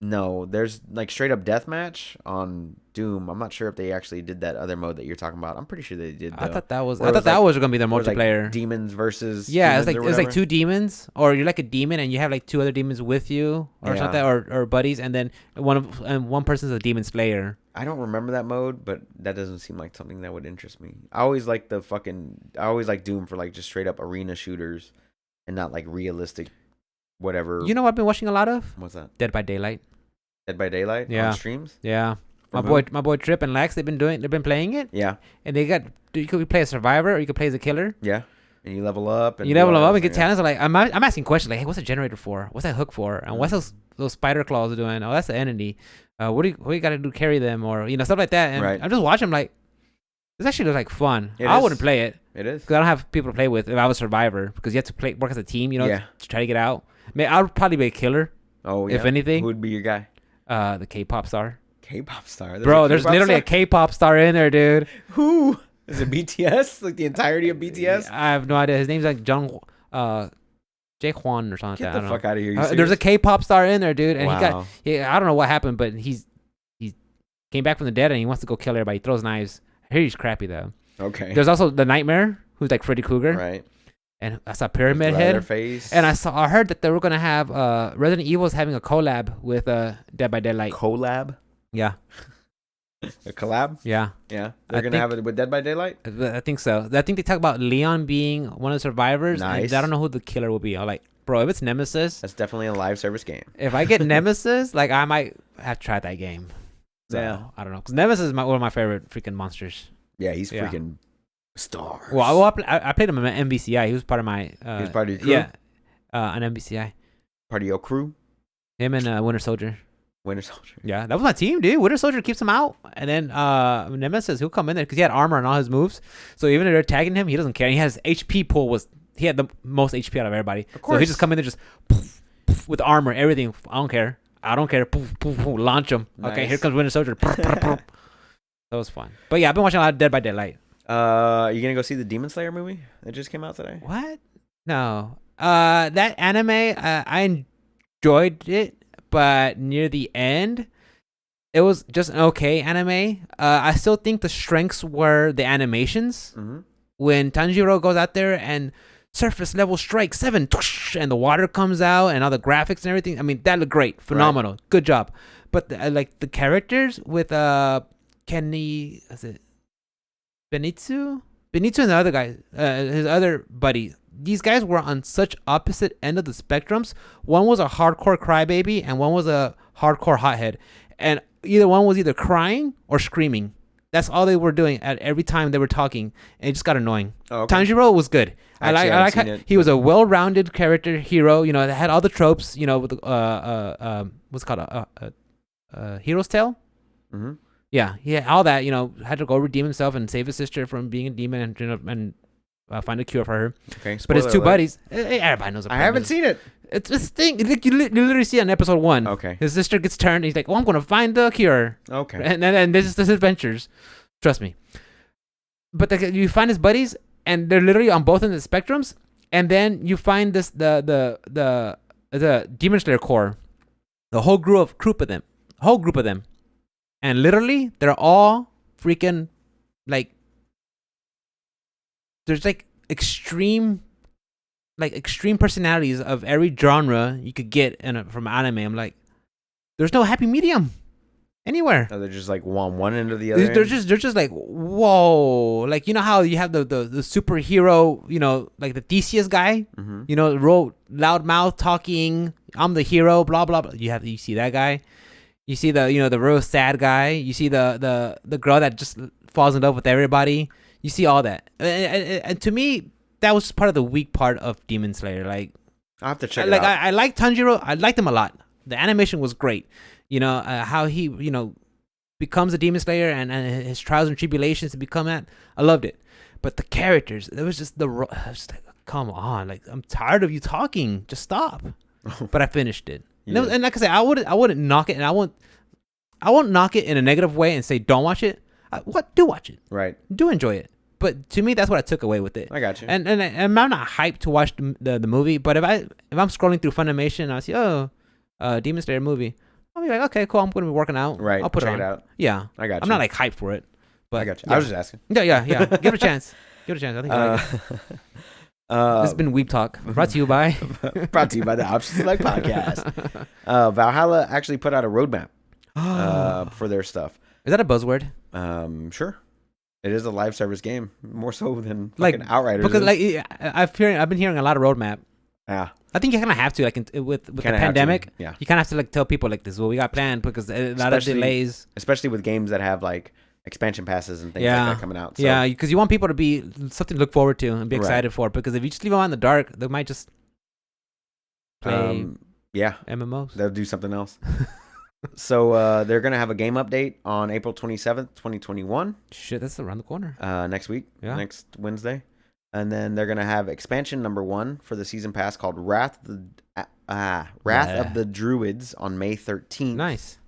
No, there's like straight up deathmatch on Doom. I'm not sure if they actually did that other mode that you're talking about. I'm pretty sure they did. Though. I thought that was Where it was gonna be their Where it was, like, multiplayer. demons versus Yeah, humans or it's like whatever. 2 demons, or you're like a demon and you have like 2 other demons with you, or Yeah. something, or buddies, and then one person's a demon slayer. I don't remember that mode, but that doesn't seem like something that would interest me. I always like Doom for like just straight up arena shooters and not like realistic whatever. You know what I've been watching a lot of? What's that? Dead by Daylight. Dead by Daylight Yeah. on streams? Yeah. From My boy Trip and Lex, they've been playing it, Yeah. and you could play a survivor or you could play as a killer. Yeah. And you level up and You level do them all up that and get stuff, talents. Like I'm asking questions like, hey, what's the generator for? What's that hook for? And what's those spider claws doing? Oh, that's the entity. What do you got to do? Carry them or stuff like that. And Right. I'm just watching. I'm like, this actually looks like fun. It I is. wouldn't play it It is. because I don't have people to play with if I was a survivor because you have to work as a team. Yeah. To try to get out. I would probably be a killer. Oh yeah. If anything. Who would be your guy? The K-pop star. K-pop star. There's literally a K-pop star in there, dude. Who? Is it BTS? Like the entirety of BTS? I have no idea. His name's like Jay Hwan or something Get like that. the I don't fuck out of here. You know. There's serious? a K-pop star in there, dude, and Wow. I don't know what happened, but he came back from the dead and he wants to go kill everybody. He throws knives. I hear he's crappy though. Okay. There's also the Nightmare, who's like Freddy Krueger, Right. and I saw Pyramid Leatherface. Head, and I heard that they were gonna have Resident Evil's having a collab with Dead by Daylight. collab. Yeah, A collab. yeah, Yeah. I They're gonna think- have it with Dead by Daylight. I think so. I think they talk about Leon being one of the survivors. Nice. And I don't know who the killer will be. I'm like, bro, if it's Nemesis, That's definitely a live service game. if I get Nemesis, like I might have to try that game. So, Yeah. I don't know. Because Nemesis is one of my favorite freaking monsters. Yeah, he's Yeah. freaking stars. Well, I played him in MBCI. He was part of my. He was part of your crew? Yeah, on MBCI. Part of your crew. Him and Winter Soldier. Winter Soldier. Yeah, that was my team, dude. Winter Soldier keeps him out, and then Nemesis, he'll come in there because he had armor on all his moves. So even if they're tagging him, he doesn't care. He has HP pool he had the most HP out of everybody. Of So course. he just come in there just poof, poof, with armor, everything. I don't care. Poof, poof, poof, launch him. Okay, Nice. here comes Winter Soldier. That was fun. But yeah, I've been watching a lot of Dead by Daylight. You gonna go see the Demon Slayer movie that just came out today? What? No. That anime, I enjoyed it, but near the end, it was just an okay anime. I still think the strengths were the animations. Mm-hmm. When Tanjiro goes out there and surface level strike 7, and the water comes out and all the graphics and everything. I mean, that looked great, phenomenal, good job. But the characters with Kenny, is it Benitsu and the other guy, his other buddy. These guys were on such opposite end of the spectrums. One was a hardcore crybaby and one was a hardcore hothead, and either one was either crying or screaming. That's all they were doing at every time they were talking, and it just got annoying. Oh, okay. Tanjiro was good. I Actually, I like haven't how seen it, he was a well-rounded character hero. That had all the tropes. With what's it called Hero's Tale. Mm-hmm. Yeah, he had all that. Had to go redeem himself and save his sister from being a demon and find a cure for her. Okay. But his spoiler two alert. buddies, everybody knows. I haven't seen it. It's this thing. You literally see it in episode 1. Okay. His sister gets turned. And he's like, "Well, I'm gonna find the cure." Okay. And this is his adventures. Trust me. But you find his buddies, and they're literally on both ends of the spectrums. And then you find the Demon Slayer core, the whole group of them, and literally they're all freaking like. There's like extreme personalities of every genre you could get from anime. I'm like, there's no happy medium. Anywhere. Oh, they're just like one end or the other. They're just like, whoa. Like, you know how you have the superhero, you know, like the Theseus guy, Mm-hmm. you know, loud mouth talking, I'm the hero, blah blah blah. You see that guy. You see the, you know, the real sad guy. You see the girl that just falls in love with everybody. You see all that. And to me, that was part of the weak part of Demon Slayer. Like, I'll have to check it like out. I like Tanjiro. I liked him a lot. The animation was great. You know, how he, you know, becomes a Demon Slayer and his trials and tribulations to become that. I loved it. But the characters, it was just I was like, come on, like, I'm tired of you talking. Just stop. But I finished it. Yeah. And like I said, I wouldn't knock it, and I won't knock it in a negative way and say don't watch it. Do watch it. Right. Do enjoy it. But to me, that's what I took away with it. I got you. And I'm not hyped to watch the movie, but if I'm scrolling through Funimation and I see Demon Slayer movie, I'll be like, okay, cool. I'm gonna be working out. Right. I'll put check it on. it out. Yeah. I got you. I'm not like hyped for it, but I got you. Yeah. I was just asking. Yeah. Give it a chance. Give it a chance. I think I like it. This has been Weep Talk, brought to you by brought to you by the Option Select Podcast. Valhalla actually put out a roadmap for their stuff. Is that a buzzword? Sure. It is a live service game, more so than Like, fucking Outriders. Because is. like I've been hearing a lot of roadmap. Yeah. I think you kind of have to, like, with the Kinda have to, pandemic. yeah. You kind of have to like tell people like, this is what we got planned, because a lot Especially- of delays. Especially with games that have like expansion passes and things Yeah. like that coming out. So, Yeah, because you want people to be something to look forward to and be Right. excited for. Because if you just leave them out in the dark, they might just play yeah, MMOs. they'll do something else. So they're gonna have a game update on April 27th, 2021. Shit, that's around the corner. Next week, Yeah. next Wednesday, and then they're gonna have expansion number 1 for the season pass called Wrath of the Druids on May 13th. Nice.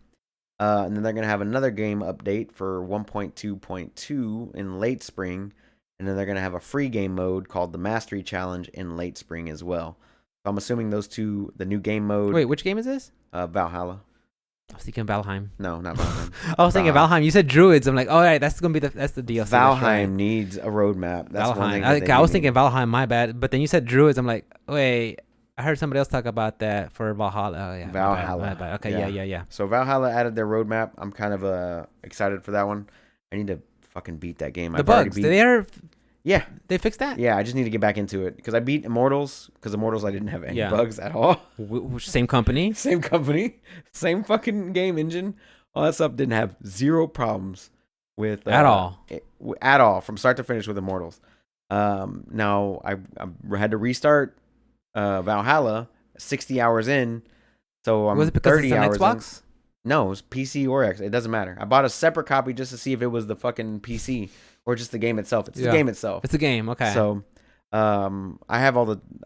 And then they're gonna have another game update for 1.2.2 in late spring, and then they're gonna have a free game mode called the Mastery Challenge in late spring as well. So I'm assuming those two, the new game mode. Wait, which game is this? Valhalla. I was thinking Valheim. No, not Valheim. I was thinking Valheim. You said Druids. I'm like, all right, that's gonna be that's the DLC. Valheim needs a roadmap. That's one thing. Valheim. I was thinking Valheim. My bad. But then you said Druids. I'm like, wait. I heard somebody else talk about that for Valhalla. Oh yeah. Valhalla. My bad. Okay. Yeah. So Valhalla added their roadmap. I'm kind of excited for that one. I need to fucking beat that game. The bugs. Yeah. They fixed that. Yeah, I just need to get back into it because I beat Immortals because Immortals I didn't have any bugs at all. Same company. Same company, same fucking game engine. All that stuff didn't have zero problems with At all. At all from start to finish with Immortals. Now I had to restart Valhalla 60 hours in, so I'm Was it because 30 it's an hours Xbox? in. No, it was PC or X. It doesn't matter. I bought a separate copy just to see if it was the fucking PC or just the game itself. It's the game itself. It's a game. Okay. So, I have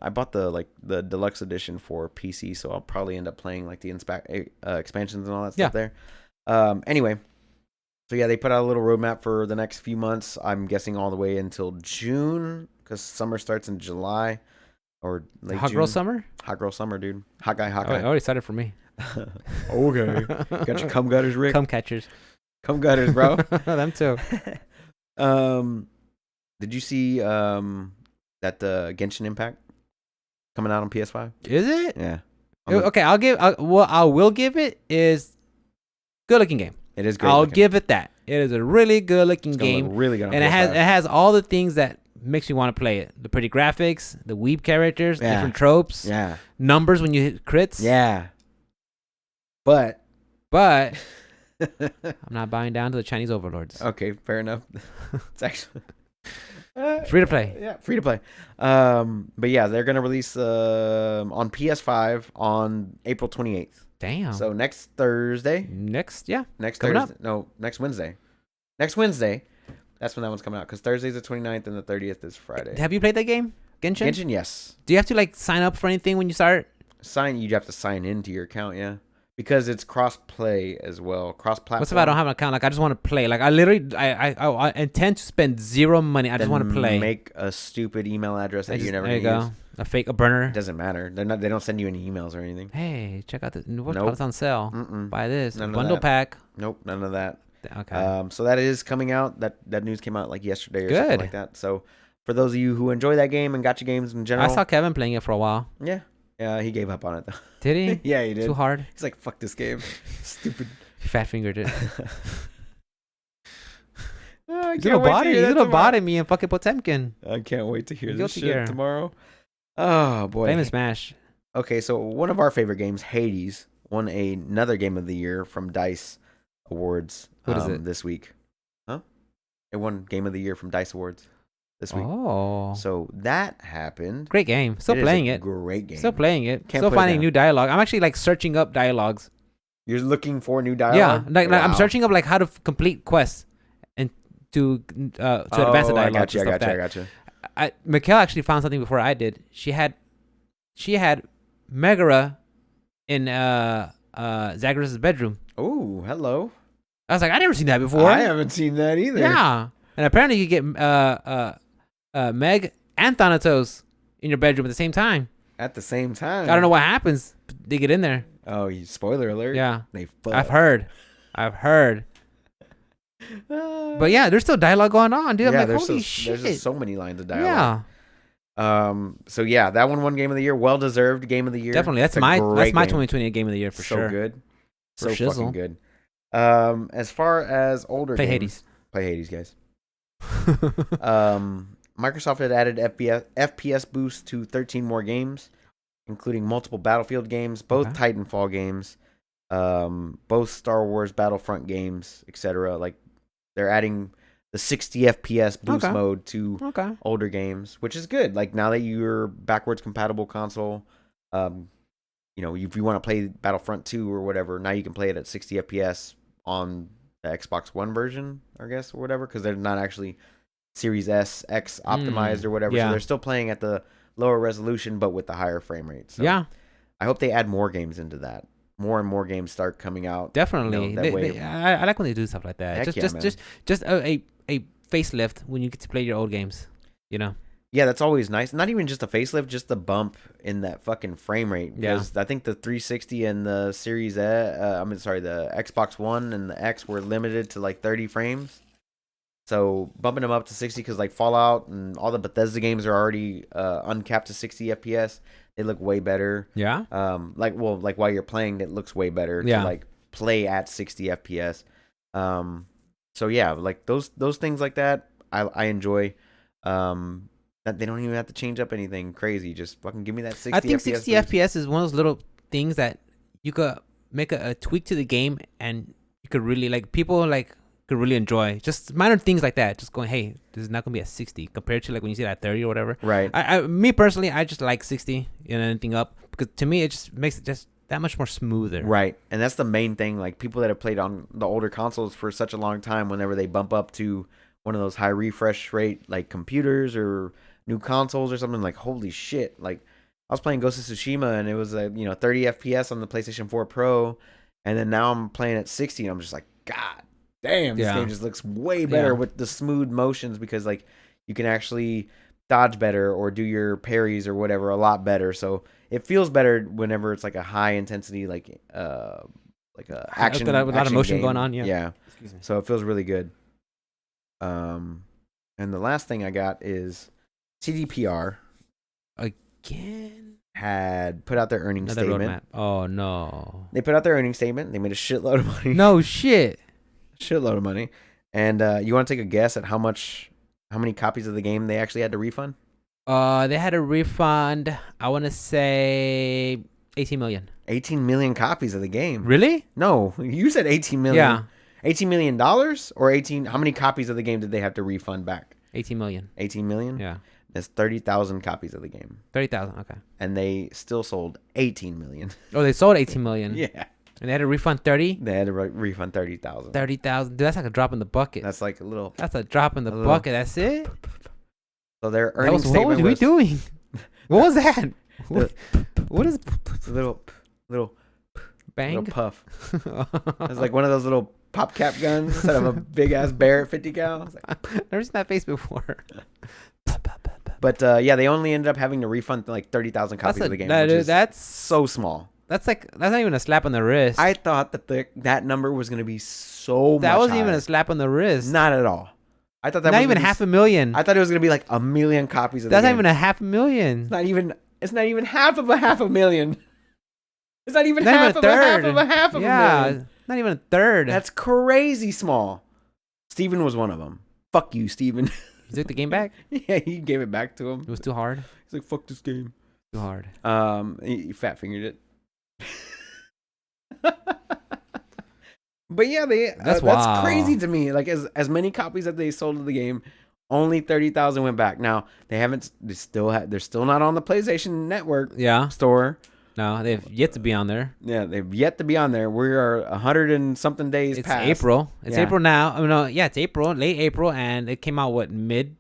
I bought the deluxe edition for PC, so I'll probably end up playing like the expansions and all that stuff there. Anyway, so yeah, they put out a little roadmap for the next few months. I'm guessing all the way until June because summer starts in July or late Hot June. Girl Summer. Hot girl summer, dude. Hot guy. I already started for me. Okay. Got your cum gutters, Rick. Cum catchers. Cum gutters, bro. Them too. Did you see that the Genshin Impact coming out on PS5? Is it? Yeah. Okay, I will give it is good looking game. It is great. I'll looking. give it that. It is a really good looking It's gonna game. look really good on And PS5. it has all the things that makes me want to play it. The pretty graphics, the weeb characters, Yeah. different tropes, Yeah. numbers when you hit crits. Yeah. But But I'm not buying down to the Chinese overlords. okay, fair enough. It's actually Free to play. Yeah, free to play. But yeah, they're gonna release on PS5 on April 28th. Damn. So next Thursday. Next Thursday. coming up. No, next Wednesday. Next Wednesday. That's when that one's coming out because Thursday's the 29th and the 30th is Friday. Have you played that game? Genshin? Genshin, yes. Do you have to like sign up for anything when you start? You have to sign into your account, yeah, because it's cross play as well, cross platform. What's if I don't have an account? Like I just want to play. Like I literally, I intend to spend zero money. I just want to play. Make a stupid email address that you never there you use. go. A burner. It doesn't matter. They don't send you any emails or anything. Hey, check out the what Nope. products on sale. Mm-mm. Buy this None of bundle that. pack. Nope, none of that. Okay. So that is coming out. That news came out like yesterday or Good. something like that. So for those of you who enjoy that game and gacha games in general, I saw Kevin playing it for a while. yeah, he gave up on it though. Did he? Yeah, he did. Too hard. He's like, fuck this game, stupid Fat fingered it. I He's can't gonna wait to body. hear He's that gonna tomorrow. body me and fucking Potemkin. I can't wait to hear this Guilty shit Gear. tomorrow. Oh boy. Famous Smash. Okay, so one of our favorite games, Hades, won another Game of the Year from Dice Awards. What is it? This week? Huh? It won Game of the Year from Dice Awards this week. Oh, So that happened. great game. Still It is playing a it. Great game. Still playing it. Can't Still put it finding down. new dialogue. I'm actually like searching up dialogues. You're looking for new dialogue. Yeah, like I'm Wow. searching up like how to complete quests and to advance the I dialogue. got you. I and got stuff you. I that. got you. Mikhail actually found something before I did. She had Megara in Zagreus' bedroom. Oh, hello. I was like, I never seen that before. I haven't seen that either. Yeah, and apparently you get Meg and Thanatos in your bedroom at the same time. At the same time. I don't know what happens. But they get in there. Oh, spoiler alert. Yeah, They fuck. I've heard. But yeah, there's still dialogue going on, dude. I'm like, there's holy just, shit. there's just so many lines of dialogue. Yeah, So yeah, that one won Game of the Year. Well deserved Game of the Year. definitely. That's It's a my great game. 2020 game of the year for so sure. good. For So fucking shizzle. good. As far as older Play games, play Hades, guys. Microsoft had added FPS boost to 13 more games, including multiple Battlefield games, both Okay. Titanfall games, both Star Wars Battlefront games, etc. Like they're adding the 60 FPS boost Okay. mode to Okay. older games, which is good. Like now that you're backwards compatible console, if you want to play Battlefront 2 or whatever, now you can play it at 60 FPS on the Xbox One version, I guess, or whatever, because they're not actually Series S, X optimized or whatever. yeah. So they're still playing at the lower resolution, but with the higher frame rate. So Yeah, I hope they add more games into that. More and more games start coming out. definitely. that way- I like when they do stuff like that. Heck yeah, man. Just a facelift when you get to play your old games. You know. Yeah, that's always nice. Not even just a facelift, just the bump in that fucking frame rate. Yeah. Because I think the 360 and the the Xbox One and the X were limited to like 30 frames. So bumping them up to 60, because like Fallout and all the Bethesda games are already uncapped to 60 FPS. They look way better. Yeah. Like while you're playing, it looks way better Yeah. to like play at 60 FPS. So yeah, like those things like that, I enjoy. That they don't even have to change up anything crazy. Just fucking give me that 60 I think FPS 60 boost. FPS is one of those little things that you could make a tweak to the game, and you could really could really enjoy. Just minor things like that. Just going, hey, this is not gonna be at 60 compared to like when you see it at 30 or whatever. Right. Me personally, I just like 60 and anything up, because to me it just makes it just that much more smoother. Right. And that's the main thing. Like people that have played on the older consoles for such a long time, whenever they bump up to one of those high refresh rate like computers or new consoles or something, like holy shit. Like I was playing Ghost of Tsushima and it was 30 FPS on the PlayStation 4 Pro, and then now I'm playing at 60 and I'm just like, God damn, this Yeah. game just looks way better Yeah. with the smooth motions, because like you can actually dodge better or do your parries or whatever a lot better. So it feels better whenever it's like a high intensity like a action With a lot of action motion game. going on, yeah. Yeah. Excuse me. So it feels really good. And the last thing I got is CDPR Again, had put out their earnings another statement. roadmap. Oh no. They put out their earnings statement. They made a shitload of money. No shit. Shitload of money. And you want to take a guess at how many copies of the game they actually had to refund? They had a refund. I want to say 18 million. 18 million copies of the game. Really? No, you said 18 million. Yeah, $18 million or 18? How many copies of the game did they have to refund back? 18 million. 18 million? Yeah, That's 30,000 copies of the game. 30,000. Okay. And they still sold 18 million. Oh, they sold 18 million. Yeah. And they had to refund 30. They had to refund 30,000. 30,000. Dude, that's like a drop in the bucket. That's like a little. That's a drop in the a little- bucket. That's it. So their That earnings was, what statement were we was doing? What was that? What is a little bang? puff. It was like one of those little pop cap guns instead of a big ass Barrett 50 cal. I was like, Never seen that face before. but yeah, they only ended up having to refund like 30,000 copies of the game, which is that's so small. that's not even a slap on the wrist. I thought that that number was going to be so much that wasn't even higher. a slap on the wrist. Not at all. I thought that Not was even gonna be half a million. I thought it was going to be like 1 million copies of That's the not game. even a half a million. It's not even half of a half a million. It's not even Not even half a of a half third. of a half of a Yeah. million. Not even a third. That's crazy small. Steven was one of them. Fuck you, Steven. You took the game back? Yeah, he gave it back to him. It was too hard. He's like, fuck this game. Too hard. He fat fingered it. But yeah, that's wow. crazy to me. Like as many copies that they sold of the game, only 30,000 went back. Now they're still not on the PlayStation Network store. No, they've yet to be on there. Yeah, they've yet to be on there. We are 100 and something days It's past. April. It's April now. I mean, no, yeah, it's April, late April, and it came out mid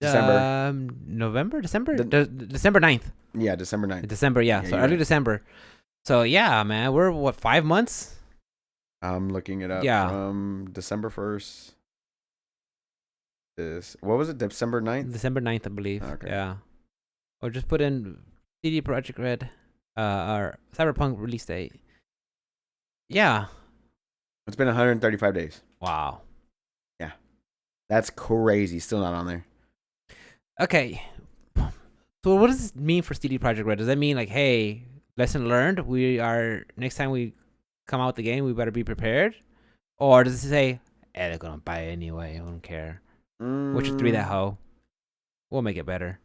December. November, December, December 9th. Yeah, December 9th. December, yeah. So you're early right. December. So yeah, man, we're 5 months. I'm looking it up. Yeah. From December 1st. What was it? December 9th? December 9th, I believe. Okay. Yeah. Or just put in CD Projekt Red, or Cyberpunk release date. Yeah. It's been 135 days. Wow. That's crazy. Still not on there. Okay. So what does this mean for CD Projekt Red? Does that mean like, hey, lesson learned? Next time we come out with the game, we better be prepared? Or does it say, they're gonna buy it anyway, I don't care. Witcher 3 that hoe. We'll make it better.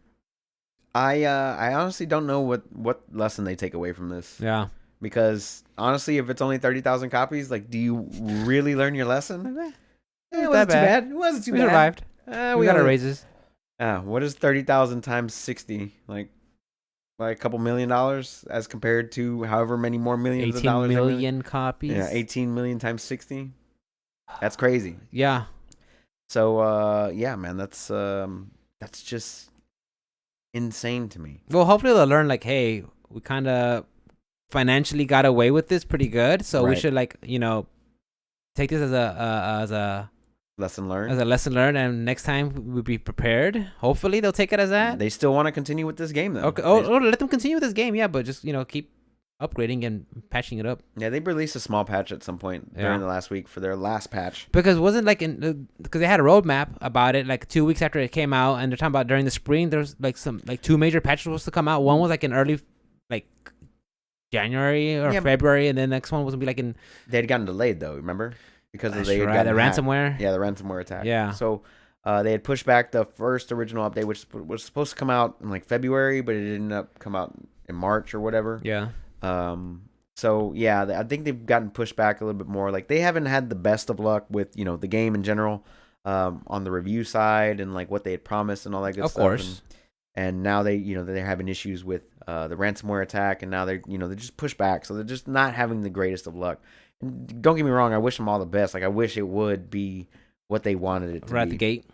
I honestly don't know what lesson they take away from this. Yeah. Because honestly, if it's only 30,000 copies, like, do you really learn your lesson? It It wasn't wasn't too bad. It wasn't too We bad. survived. We got our only- raises. What is 30,000 times 60? Like a couple $1 million as compared to however many more millions of 18 dollars. there really- million copies. Yeah, 18 million times 60. That's crazy. Yeah. So yeah, man, that's just insane to me. Well, hopefully they'll learn like, hey, we kind of financially got away with this pretty good, so we Right. should take this as a Lesson learned. as a lesson learned, and next time we'll be prepared. Hopefully they'll take it as that. They still want to continue with this game though. Okay. Oh, let them continue with this game, yeah, but just keep upgrading and patching it up. Yeah, they released a small patch at some point Yeah. during the last week for their last patch. Because wasn't because they had a roadmap about it like 2 weeks after it came out, and they're talking about during the spring there's like some two major patches supposed to come out. One was like in early January or Yeah. February, and then the next one was gonna be like in They had gotten delayed though, remember? Because That's they had right, gotten the hacked. ransomware. Yeah, the ransomware attack. Yeah. So they had pushed back the first original update, which was supposed to come out in like February, but it ended up come out in March or whatever. Yeah. So yeah, I think they've gotten pushed back a little bit more. Like they haven't had the best of luck with the game in general, on the review side and like what they had promised and all that good Of stuff. course. And now they're having issues with the ransomware attack, and now they just pushed back, so they're just not having the greatest of luck. And don't get me wrong, I wish them all the best. Like I wish it would be what they wanted it to Right be. at the gate.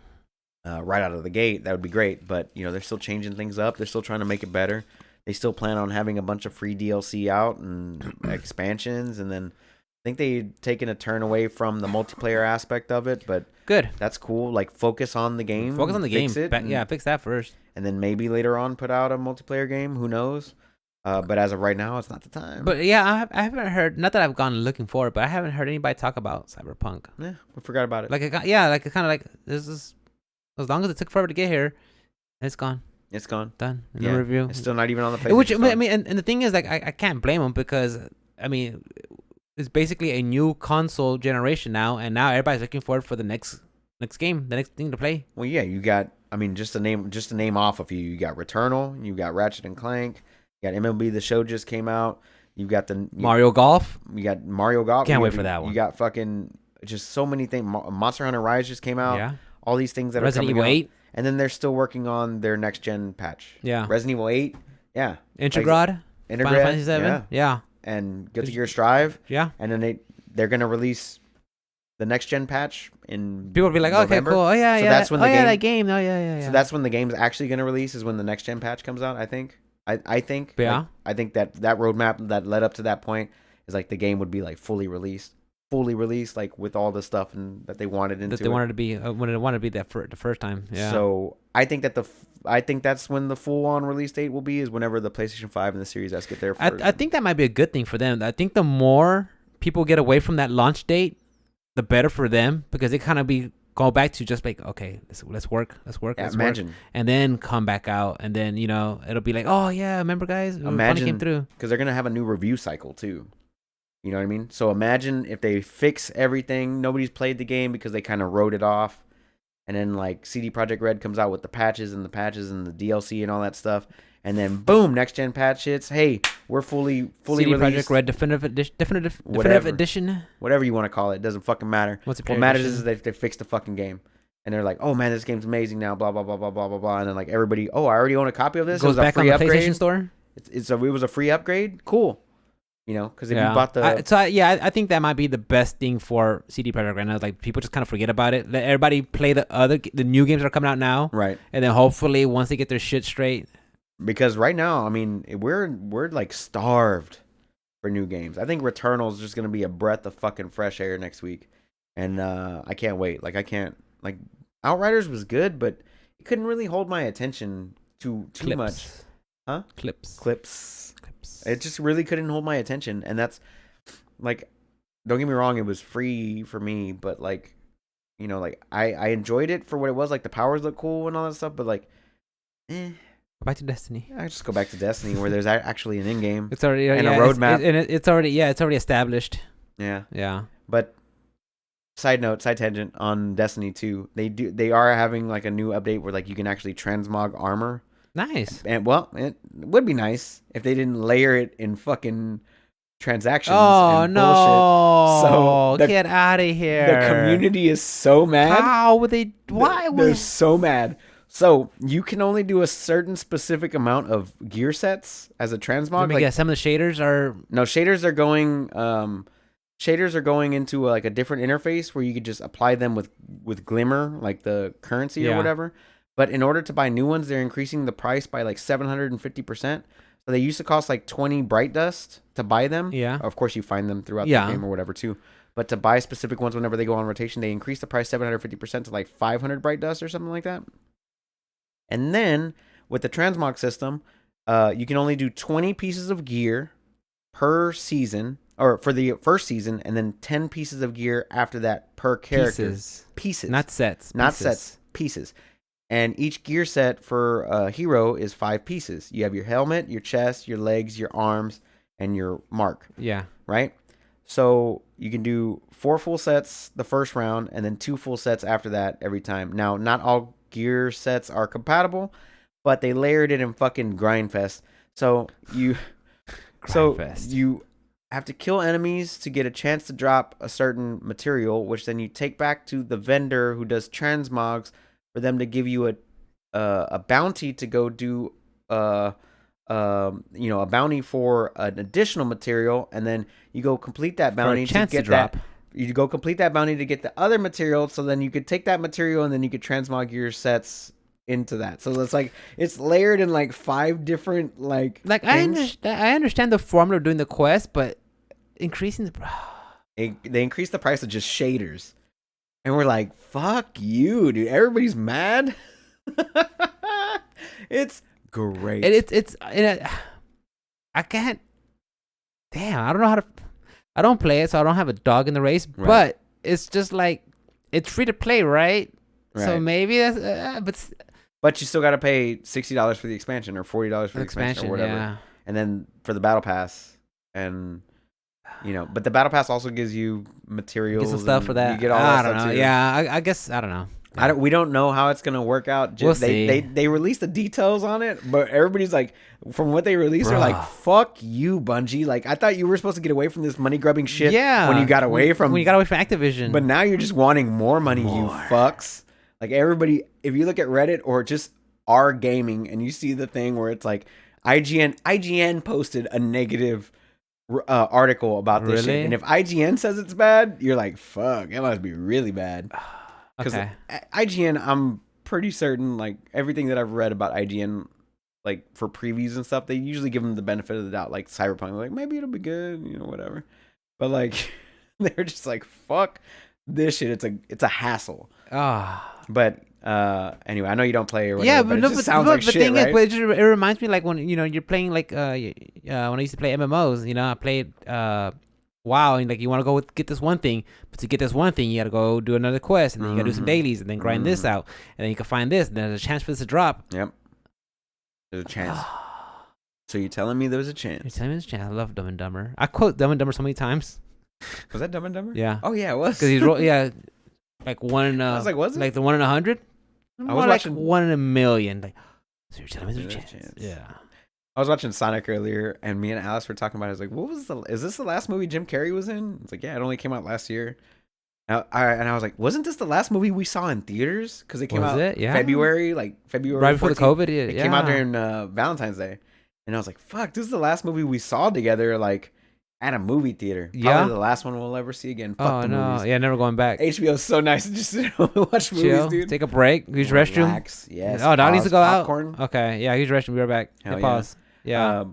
Right out of the gate, that would be great. But they're still changing things up. They're still trying to make it better. They still plan on having a bunch of free DLC out and expansions, and then I think they've taken a turn away from the multiplayer aspect of it. But Good. that's cool. Like focus on the game. Focus on the game. Fix it, Yeah, fix that first. and then maybe later on put out a multiplayer game. Who knows? But as of right now, it's not the time. But yeah, I haven't heard. Not that I've gone looking for it, but I haven't heard anybody talk about Cyberpunk. yeah, we forgot about it. Like it kind of like this is as long as it took forever to get here, it's gone, It's gone. done. Yeah, No review. It's still not even on the PlayStation Which Store. I mean, and the thing is, like, I can't blame them because I mean, it's basically a new console generation now, and now everybody's looking for it for the next game, the next thing to play. Well, yeah, you got. I mean, just to name off a few. You got Returnal. You got Ratchet and Clank. You got MLB The Show just came out. You got Mario Golf. You got Mario Golf. Can't You wait got- for that one. You got fucking just so many things. Monster Hunter Rise just came out. Yeah. All these things that Resident are coming Evil out. 8. And then they're still working on their next gen patch. Yeah. Resident Evil 8. Yeah. Intergrad. Final Intergrad. Fantasy 7. Yeah. Yeah. And Guilty Gear Strive. Yeah. And then they're gonna release the next gen patch in People will be like, okay, November. cool. Oh yeah, So yeah. that's when the yeah, game- that game. Oh yeah, yeah. So that's when the game's actually gonna release, is when the next gen patch comes out. I think. I think. Yeah. Like, I think that roadmap that led up to that point is like the game would be like fully released, like with all the stuff and that they wanted into that they it. wanted to be when it wanted to be that for the first time. Yeah. So I think that I think that's when the full on release date will be, is whenever the PlayStation 5 and the Series S get there first. I think that might be a good thing for them. I think the more people get away from that launch date, the better for them, because they kind of go back to just like, okay, let's work. Yeah, Let's imagine. work, and then come back out, and then it'll be like, oh yeah, remember guys, it finally Imagine. came through. Because they're gonna have a new review cycle too. You know what I mean? So imagine if they fix everything. Nobody's played the game because they kind of wrote it off. And then like CD Projekt Red comes out with the patches and the DLC and all that stuff. And then boom, next gen patch hits. Hey, we're fully CD released. Projekt Red definitive Whatever. edition. Whatever you want to call it, doesn't fucking matter. What's What matters is that they fixed the fucking game. And they're like, oh man, this game's amazing now, blah blah blah blah blah blah blah. And then like everybody, oh, I already own a copy of this. Goes it was back a free on the upgrade. PlayStation Store. It was a free upgrade. Cool. You know, because if Yeah. you bought the I think that might be the best thing for CD Projekt right now. Like people just kind of forget about it. Let everybody play the new games that are coming out now, right. and then hopefully once they get their shit straight. Because right now, I mean, we're like starved for new games. I think Returnal is just gonna be a breath of fucking fresh air next week, and I can't wait. Like Outriders was good, but it couldn't really hold my attention too much. Huh? Clips. It just really couldn't hold my attention, and that's like, don't get me wrong, it was free for me, but like, you know, like I enjoyed it for what it was. Like the powers look cool and all that stuff, but like, Go back to Destiny. I just go back to Destiny where there's actually an in game. It's already And a roadmap. It's already established. Yeah. Yeah. But side tangent on Destiny 2, they are having like a new update where like you can actually transmog armor. Nice. And well, it would be nice if they didn't layer it in fucking transactions. Oh and no! So Get out of here. The community is so mad. How would they? Why They're would? so mad. So you can only do a certain specific amount of gear sets as a transmog. Let me guess. Some of the shaders are. No, shaders are going. Shaders are going into like a different interface where you could just apply them with Glimmer, like the currency or whatever. But in order to buy new ones, they're increasing the price by like 750%. So they used to cost like 20 Bright Dust to buy them. Yeah. Of course, you find them throughout the game or whatever too. But to buy specific ones whenever they go on rotation, they increase the price 750% to like 500 Bright Dust or something like that. And then with the transmog system, you can only do 20 pieces of gear per season, or for the first season, and then 10 pieces of gear after that per character. Pieces. Not sets. Not sets. Pieces. And each gear set for a hero is 5 pieces. You have your helmet, your chest, your legs, your arms, and your mark. Yeah. Right? So you can do 4 full sets the first round, and then 2 full sets after that every time. Now, not all gear sets are compatible, but they layered it in fucking Grindfest. So you have to kill enemies to get a chance to drop a certain material, which then you take back to the vendor who does transmogs for them to give you a bounty to go do a bounty for an additional material, and then you go complete that bounty to get that. You go complete that bounty to get the other material, so then you could take that material and then you could transmog your sets into that. So it's like it's layered in like 5 different like things. I understand the formula of doing the quest, but increasing the they increase the price of just shaders, and we're like, fuck you, dude. Everybody's mad. It's great. I can't. Damn, I don't know how to. I don't play it, so I don't have a dog in the race. Right. But it's just like it's free to play, right? So maybe that's. But you still got to pay $60 for the expansion or $40 for the expansion or whatever. Yeah. And then for the battle pass, and but the battle pass also gives you materials, get some stuff for that. You get all that stuff too. Yeah, I guess I don't know. We don't know how it's gonna work out. We'll see. They released the details on it, but everybody's like, from what they released, they're like, "Fuck you, Bungie!" Like, I thought you were supposed to get away from this money grubbing shit. Yeah, when you got away from Activision, but now you're just wanting more money. You fucks. Like everybody, if you look at Reddit or just R Gaming and you see the thing where it's like IGN posted a negative article about this shit, and if IGN says it's bad, you're like, "Fuck, it must be really bad." Because IGN, I'm pretty certain, like, everything that I've read about IGN, like, for previews and stuff, they usually give them the benefit of the doubt. Like, Cyberpunk, like, maybe it'll be good, whatever. But, like, they're just like, fuck this shit. It's a hassle. But, anyway, I know you don't play or whatever, yeah, but it just sounds like shit, thing right? Is, it reminds me, like, when, you're playing, like, when I used to play MMOs, I played, WoW, and like you want to go get this one thing, but to get this one thing, you got to go do another quest, and then you got to do some dailies, and then grind this out, and then you can find this, and there's a chance for this to drop. Yep. There's a chance. So you're telling me there was a You're chance? telling me there's a chance. I love Dumb and Dumber. I quote Dumb and Dumber so many times. Was that Dumb and Dumber? Yeah. Oh yeah, it was. Because like one in I was like, was it? like the 1 in 100? I More was like watching- 1 in a million. Like, so you're telling me there's a There's a chance. chance. Yeah. I was watching Sonic earlier, and me and Alice were talking about it. I was like, "What was Mm-hmm. is this the last movie Jim Carrey was in?" It's like, "Yeah, it only came out last year." And I was like, "Wasn't this the last movie we saw in theaters? Because it came Was out it? Yeah. February Right before the 14th. COVID. It came out during Valentine's Day, and I was like, "Fuck, this is the last movie we saw together, like at a movie theater. Yeah. Probably the last one we'll ever see again. Fuck Oh the no! movies. Yeah, never going back. HBO's so nice to just sit home and watch movies, Chill, dude. take a break, use restroom. Relax. Yes. Oh, dog needs to pause, go popcorn. out. Okay, yeah, use restroom. Be right back. Hell Hit yeah. pause. Yeah.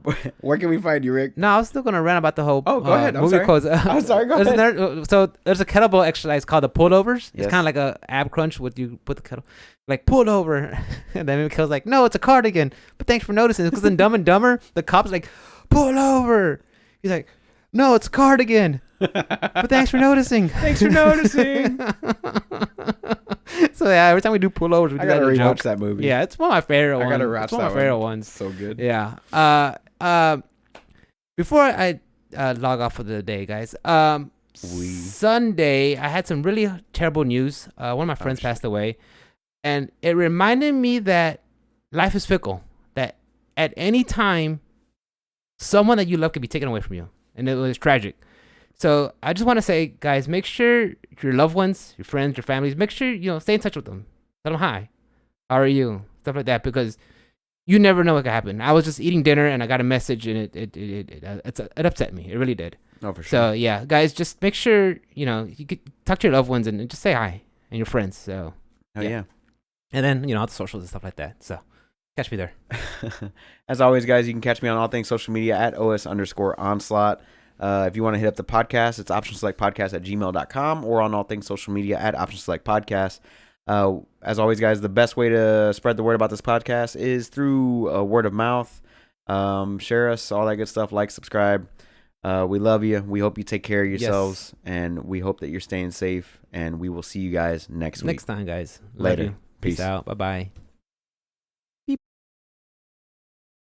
Where can we find you, Rick? No, I was still gonna rant about the whole. Oh, go ahead. I'm movie sorry. quotes. I'm sorry, go Isn't ahead. so there's a kettlebell exercise called the pullovers. It's Yes. kind of like a ab crunch with you put the kettle, like pull over, and then Mikhail's like, no, it's a cardigan. But thanks for noticing. Because in Dumb and Dumber, the cop's like, pull over. He's like, no, it's a cardigan. But thanks for noticing. Thanks for noticing. So yeah, every time we do pullovers, we I do gotta that joke. rewatch that movie. Yeah, it's one of my favorite ones. I gotta It's watch one that of my favorite one. ones. So good. Yeah. Before I log off for the day, guys. Sunday, I had some really terrible news. One of my friends shit. passed away, and it reminded me that life is fickle. That at any time, someone that you love could be taken away from you, and it was tragic. So I just want to say, guys, make sure your loved ones, your friends, your families, make sure stay in touch with them. Tell them hi, how are you, stuff like that, because you never know what could happen. I was just eating dinner and I got a message and it upset me. It really did. Oh, for sure. So yeah, guys, just make sure you could talk to your loved ones and just say hi and your friends. So Hell yeah. and then all the socials and stuff like that. So catch me there. As always, guys, you can catch me on all things social media at OS_onslaught. If you want to hit up the podcast, it's optionselectpodcast@gmail.com or on all things social media at optionselectpodcast. As always, guys, the best way to spread the word about this podcast is through word of mouth. Share us, all that good stuff. Like, subscribe. We love you. We hope you take care of yourselves, and we hope that you're staying safe. And we will see you guys next week. Next time, guys. Love Later. you. Peace. Peace out. Bye bye.